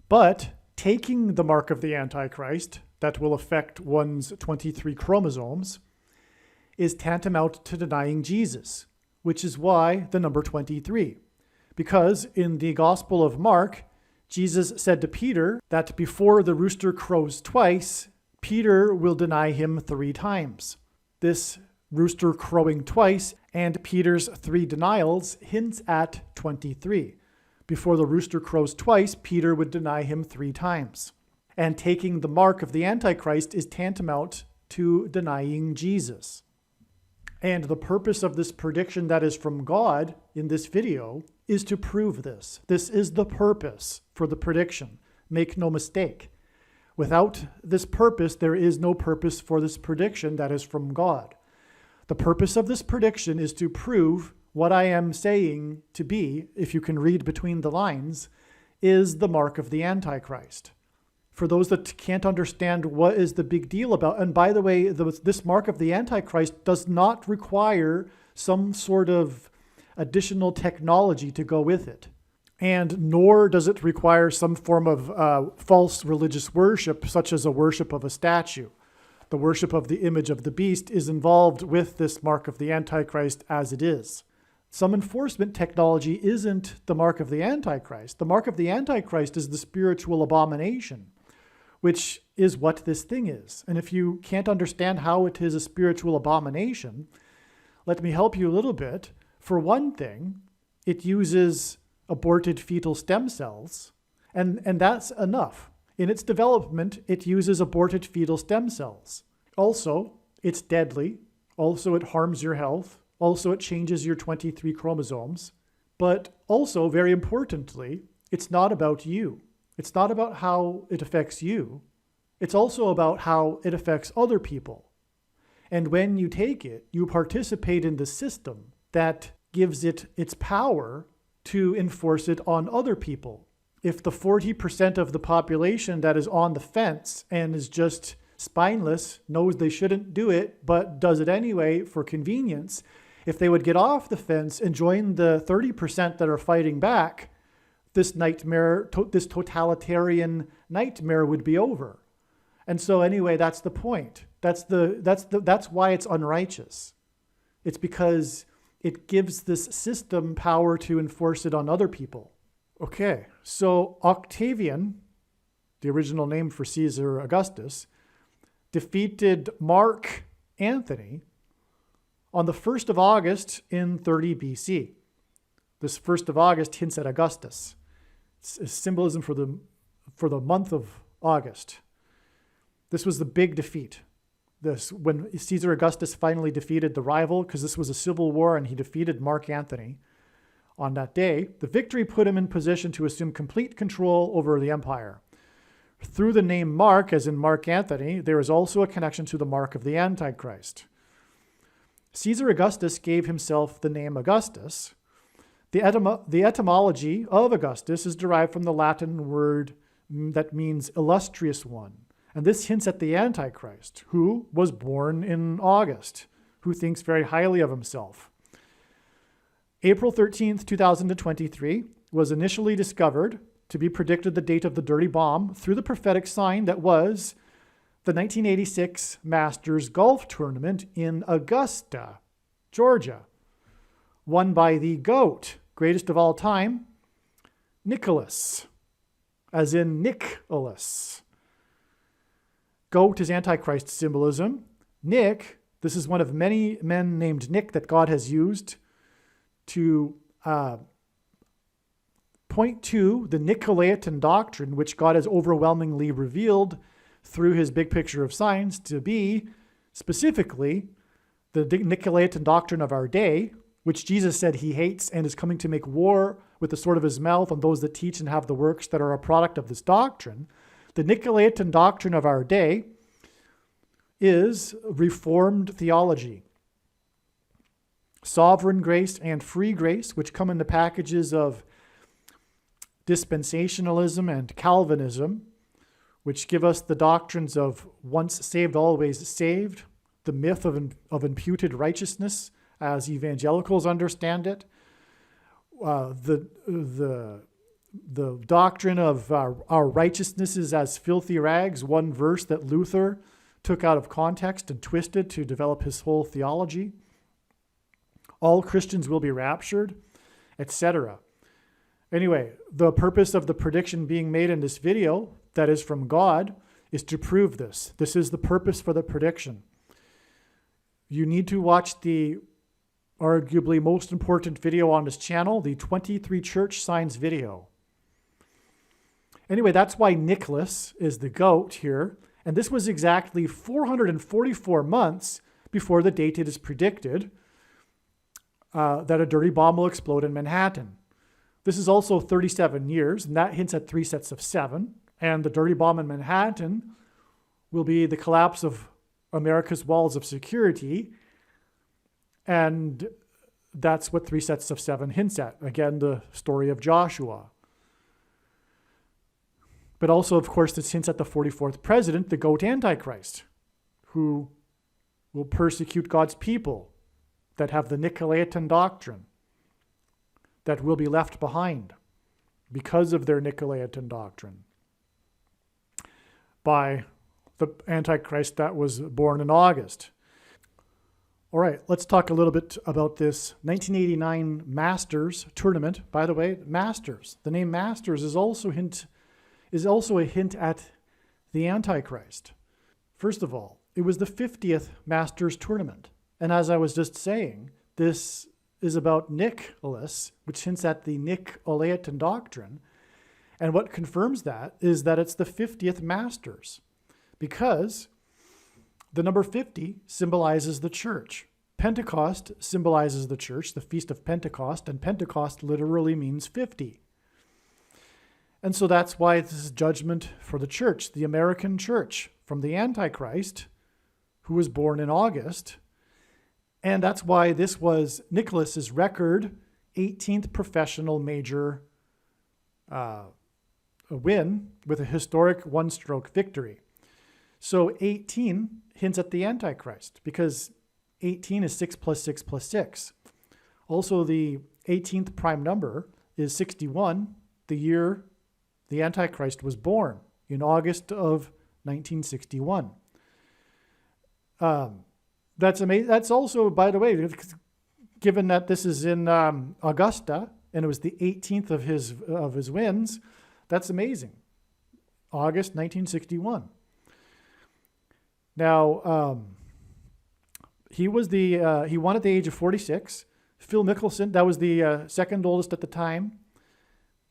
But taking the mark of the Antichrist, that will affect one's 23 chromosomes, is tantamount to denying Jesus, which is why the number 23. Because in the Gospel of Mark, Jesus said to Peter that before the rooster crows twice, Peter will deny him 3 times. This rooster crowing twice and Peter's 3 denials hints at 23. Before the rooster crows twice, Peter would deny him 3 times. And taking the mark of the Antichrist is tantamount to denying Jesus. And the purpose of this prediction that is from God in this video is to prove this. This is the purpose for the prediction. Make no mistake. Without this purpose, there is no purpose for this prediction that is from God. The purpose of this prediction is to prove what I am saying to be, if you can read between the lines, is the mark of the Antichrist. For those that can't understand what is the big deal about, and by the way, this mark of the Antichrist does not require some sort of additional technology to go with it. And nor does it require some form of false religious worship, such as a worship of a statue. The worship of the image of the beast is involved with this mark of the Antichrist as it is. Some enforcement technology isn't the mark of the Antichrist. The mark of the Antichrist is the spiritual abomination, which is what this thing is. And if you can't understand how it is a spiritual abomination, let me help you a little bit. For one thing, it uses aborted fetal stem cells, and that's enough. In its development, it uses aborted fetal stem cells. Also, it's deadly. Also, it harms your health. Also, it changes your 23 chromosomes. But also, very importantly, it's not about you. It's not about how it affects you. It's also about how it affects other people. And when you take it, you participate in the system that gives it its power to enforce it on other people. If the 40% of the population that is on the fence and is just spineless, knows they shouldn't do it, but does it anyway for convenience, if they would get off the fence and join the 30% that are fighting back, this nightmare, this totalitarian nightmare would be over. And so anyway, that's the point. That's why it's unrighteous. It's because it gives this system power to enforce it on other people. Okay, so Octavian, the original name for Caesar Augustus, defeated Mark Antony on the 1st of August in 30 BC. This 1st of August hints at Augustus. It's symbolism for the month of August. This was the big defeat. When Caesar Augustus finally defeated the rival, because this was a civil war and he defeated Mark Antony on that day, the victory put him in position to assume complete control over the empire. Through the name Mark, as in Mark Antony, there is also a connection to the mark of the Antichrist. Caesar Augustus gave himself the name Augustus. The etymology of Augustus is derived from the Latin word that means illustrious one. And this hints at the Antichrist, who was born in August, who thinks very highly of himself. April 13th, 2023 was initially discovered to be predicted the date of the dirty bomb through the prophetic sign that was the 1986 Masters Golf Tournament in Augusta, Georgia, won by the GOAT, greatest of all time, Nicholas, as in Nicholas. Goat is Antichrist symbolism. Nick, this is one of many men named Nick that God has used to point to the Nicolaitan doctrine, which God has overwhelmingly revealed through his big picture of signs to be specifically the Nicolaitan doctrine of our day, which Jesus said he hates and is coming to make war with the sword of his mouth on those that teach and have the works that are a product of this doctrine. The Nicolaitan doctrine of our day is Reformed theology. Sovereign grace and free grace, which come in the packages of dispensationalism and Calvinism, which give us the doctrines of once saved, always saved, the myth of imputed righteousness as evangelicals understand it, the doctrine of our righteousness is as filthy rags, one verse that Luther took out of context and twisted to develop his whole theology. All Christians will be raptured, etc. Anyway, the purpose of the prediction being made in this video, that is from God, is to prove this. This is the purpose for the prediction. You need to watch the arguably most important video on this channel, the 23 church signs video. Anyway, that's why Nicholas is the goat here. And this was exactly 444 months before the date it is predicted that a dirty bomb will explode in Manhattan. This is also 37 years, and that hints at 3 sets of 7. And the dirty bomb in Manhattan will be the collapse of America's walls of security. And that's what 3 sets of 7 hints at. Again, the story of Joshua. But also, of course, this hints at the 44th president, the goat Antichrist, who will persecute God's people that have the Nicolaitan doctrine, that will be left behind because of their Nicolaitan doctrine by the Antichrist that was born in August. All right, let's talk a little bit about this 1989 Masters tournament. By the way, Masters. The name Masters is also a hint at the Antichrist. First of all, it was the 50th Masters tournament. And as I was just saying, this is about Nicholas, which hints at the Nicolaitan doctrine. And what confirms that is that it's the 50th Masters, because the number 50 symbolizes the church. Pentecost symbolizes the church, the Feast of Pentecost, and Pentecost literally means 50. And so that's why this is judgment for the church, the American church, from the Antichrist, who was born in August. And that's why this was Nicholas's record 18th professional major win with a historic one-stroke victory. So 18 hints at the Antichrist, because 18 is 6 plus 6 plus 6. Also, the 18th prime number is 61, the year the Antichrist was born, in August of 1961. That's amazing. That's also, by the way, given that this is in Augusta, and it was the 18th of his wins, that's amazing. August 1961. Now, he won at the age of 46. Phil Mickelson, that was the second oldest at the time.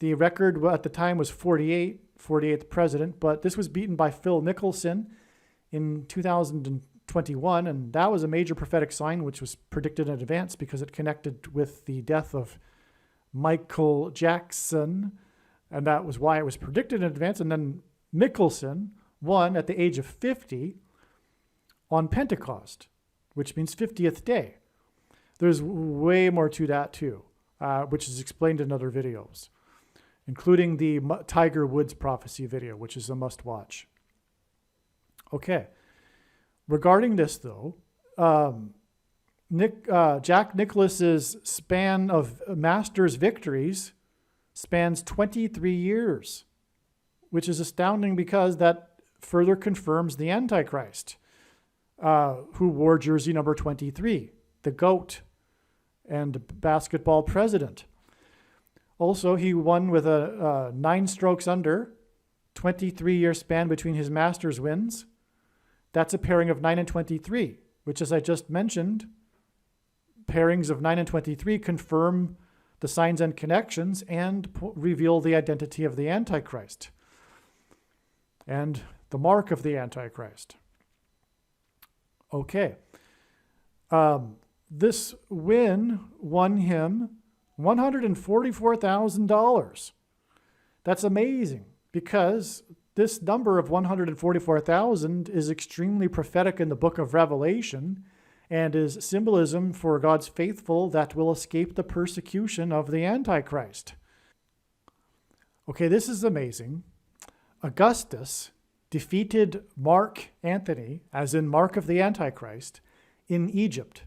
The record at the time was 48th president, but this was beaten by Phil Mickelson in 2021, and that was a major prophetic sign which was predicted in advance because it connected with the death of Michael Jackson, and that was why it was predicted in advance. And then Mickelson won at the age of 50 on Pentecost, which means 50th day. There's way more to that too, which is explained in other videos, including the Tiger Woods prophecy video, which is a must-watch. Okay. Regarding this, though, Jack Nicklaus's span of Masters victories spans 23 years, which is astounding because that further confirms the Antichrist, who wore jersey number 23, the GOAT and basketball president. Also, he won with a 9 strokes under, 23-year span between his Masters wins. That's a pairing of 9 and 23, which, as I just mentioned, pairings of 9 and 23 confirm the signs and connections and reveal the identity of the Antichrist and the mark of the Antichrist. Okay. This win won him $144,000. That's amazing, because this number of 144,000 is extremely prophetic in the book of Revelation and is symbolism for God's faithful that will escape the persecution of the Antichrist. Okay, this is amazing. Augustus defeated Mark Antony, as in Mark of the Antichrist, in Egypt.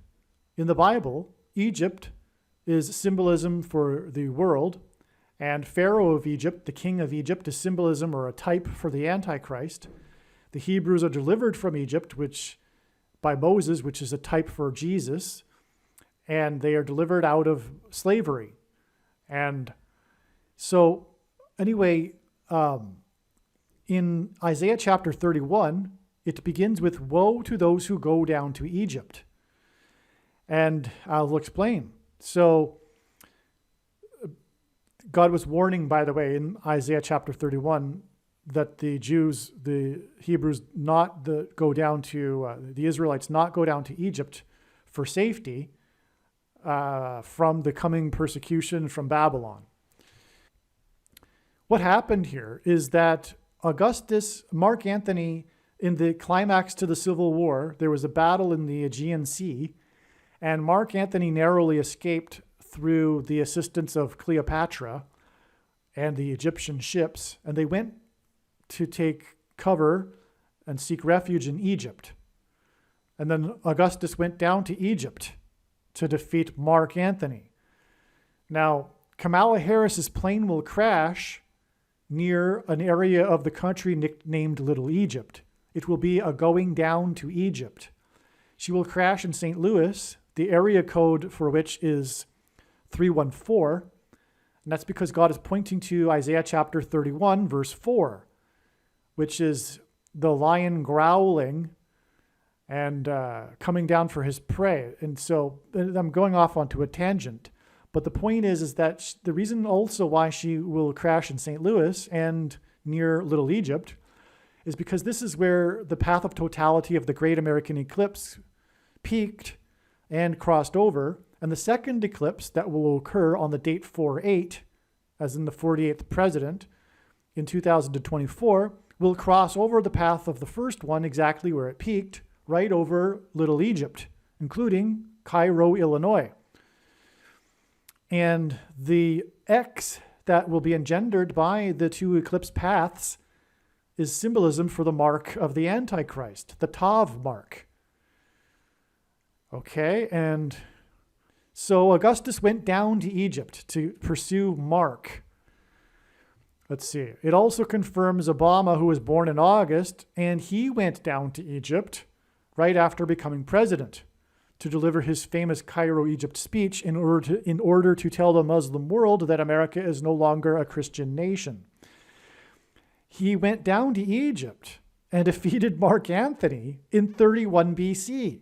In the Bible, Egypt is symbolism for the world, and Pharaoh of Egypt, the king of Egypt, is symbolism or a type for the Antichrist. The Hebrews are delivered from Egypt, by Moses, which is a type for Jesus, and they are delivered out of slavery. And so, anyway, in Isaiah chapter 31, it begins with, "Woe to those who go down to Egypt." And I'll explain. So, God was warning, by the way, in Isaiah chapter 31, that the Jews, the Hebrews, the Israelites not go down to Egypt for safety from the coming persecution from Babylon. What happened here is that Mark Antony, in the climax to the Civil War, there was a battle in the Aegean Sea, and Mark Antony narrowly escaped through the assistance of Cleopatra and the Egyptian ships, and they went to take cover and seek refuge in Egypt. And then Augustus went down to Egypt to defeat Mark Antony. Now, Kamala Harris's plane will crash near an area of the country nicknamed Little Egypt, It will be a going down to Egypt. She will crash in St. Louis, the area code for which is 314. And that's because God is pointing to Isaiah chapter 31, verse 4, which is the lion growling and coming down for his prey. And so I'm going off onto a tangent. But the point is that the reason also why she will crash in St. Louis and near Little Egypt is because this is where the path of totality of the Great American Eclipse peaked and crossed over. And the second eclipse that will occur on the date 4/8, as in the 48th president, in 2024, will cross over the path of the first one exactly where it peaked, right over Little Egypt, including Cairo, Illinois. And the X that will be engendered by the two eclipse paths is symbolism for the mark of the Antichrist, the Tav mark. Okay, and so Augustus went down to Egypt to pursue Mark. Let's see. It also confirms Obama, who was born in August, and he went down to Egypt right after becoming president to deliver his famous Cairo, Egypt speech in order to tell the Muslim world that America is no longer a Christian nation. He went down to Egypt and defeated Mark Antony in 31 BC,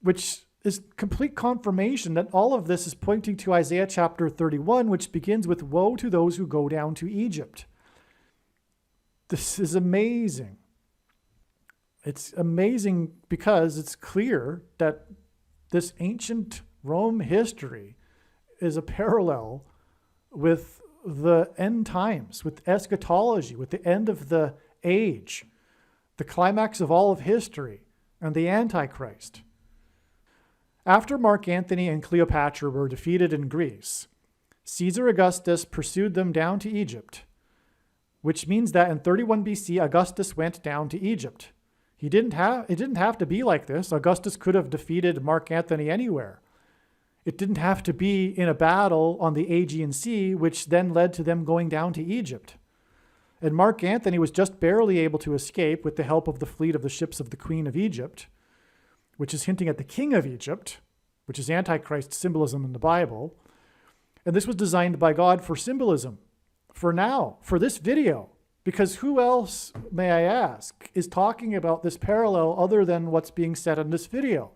which is complete confirmation that all of this is pointing to Isaiah chapter 31, which begins with, "Woe to those who go down to Egypt." This is amazing. It's amazing because it's clear that this ancient Rome history is a parallel with the end times, with eschatology, with the end of the age, the climax of all of history, and the Antichrist. After Mark Antony and Cleopatra were defeated in Greece, Caesar Augustus pursued them down to Egypt, which means that in 31 BC, Augustus went down to Egypt. It didn't have to be like this. Augustus could have defeated Mark Antony anywhere. It didn't have to be in a battle on the Aegean Sea, which then led to them going down to Egypt. And Mark Antony was just barely able to escape with the help of the fleet of the ships of the Queen of Egypt, which is hinting at the King of Egypt, which is Antichrist symbolism in the Bible. And this was designed by God for symbolism, for now, for this video. Because who else, may I ask, is talking about this parallel other than what's being said in this video?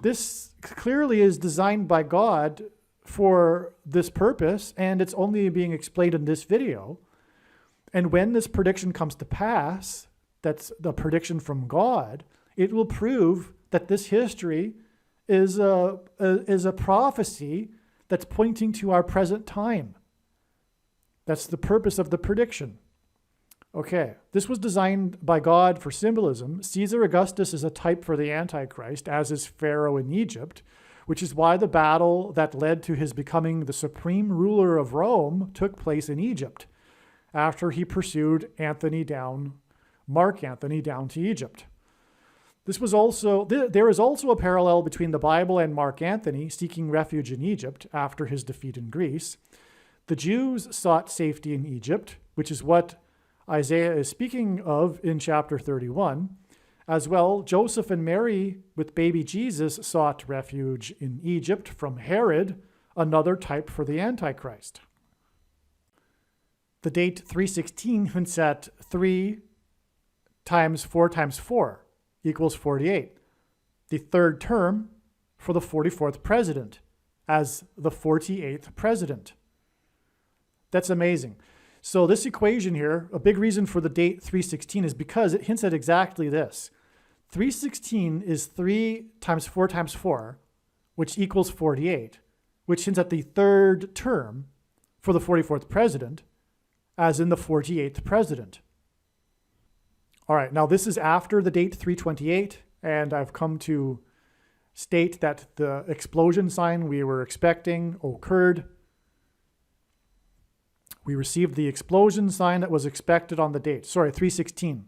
This clearly is designed by God for this purpose, and it's only being explained in this video. And when this prediction comes to pass, that's the prediction from God, it will prove that this history is a prophecy that's pointing to our present time. That's the purpose of the prediction. Okay, this was designed by God for symbolism. Caesar Augustus is a type for the Antichrist, as is Pharaoh in Egypt, which is why the battle that led to his becoming the supreme ruler of Rome took place in Egypt, after he pursued Mark Antony down to Egypt. There is also a parallel between the Bible and Mark Antony seeking refuge in Egypt after his defeat in Greece. The Jews sought safety in Egypt, which is what Isaiah is speaking of in chapter 31. As well, Joseph and Mary with baby Jesus sought refuge in Egypt from Herod, another type for the Antichrist. The date 316 hints at 3 times 4 times 4 equals 48. The third term for the 44th president as the 48th president. That's amazing. So this equation here, a big reason for the date 316 is because it hints at exactly this. 316 is 3 times 4 times 4, which equals 48, which hints at the third term for the 44th president, as in the 48th president. All right, now this is after the date 328, and I've come to state that the explosion sign we were expecting occurred. We received the explosion sign that was expected on the date. 316.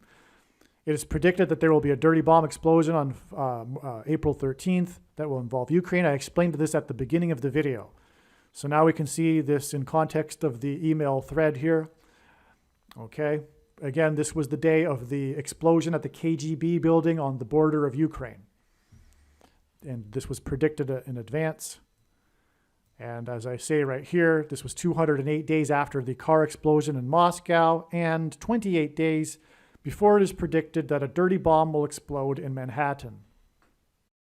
It is predicted that there will be a dirty bomb explosion on April 13th that will involve Ukraine. I explained this at the beginning of the video. So now we can see this in context of the email thread here. Okay. Again, this was the day of the explosion at the KGB building on the border of Ukraine. And this was predicted in advance. And as I say right here, this was 208 days after the car explosion in Moscow and 28 days before it is predicted that a dirty bomb will explode in Manhattan.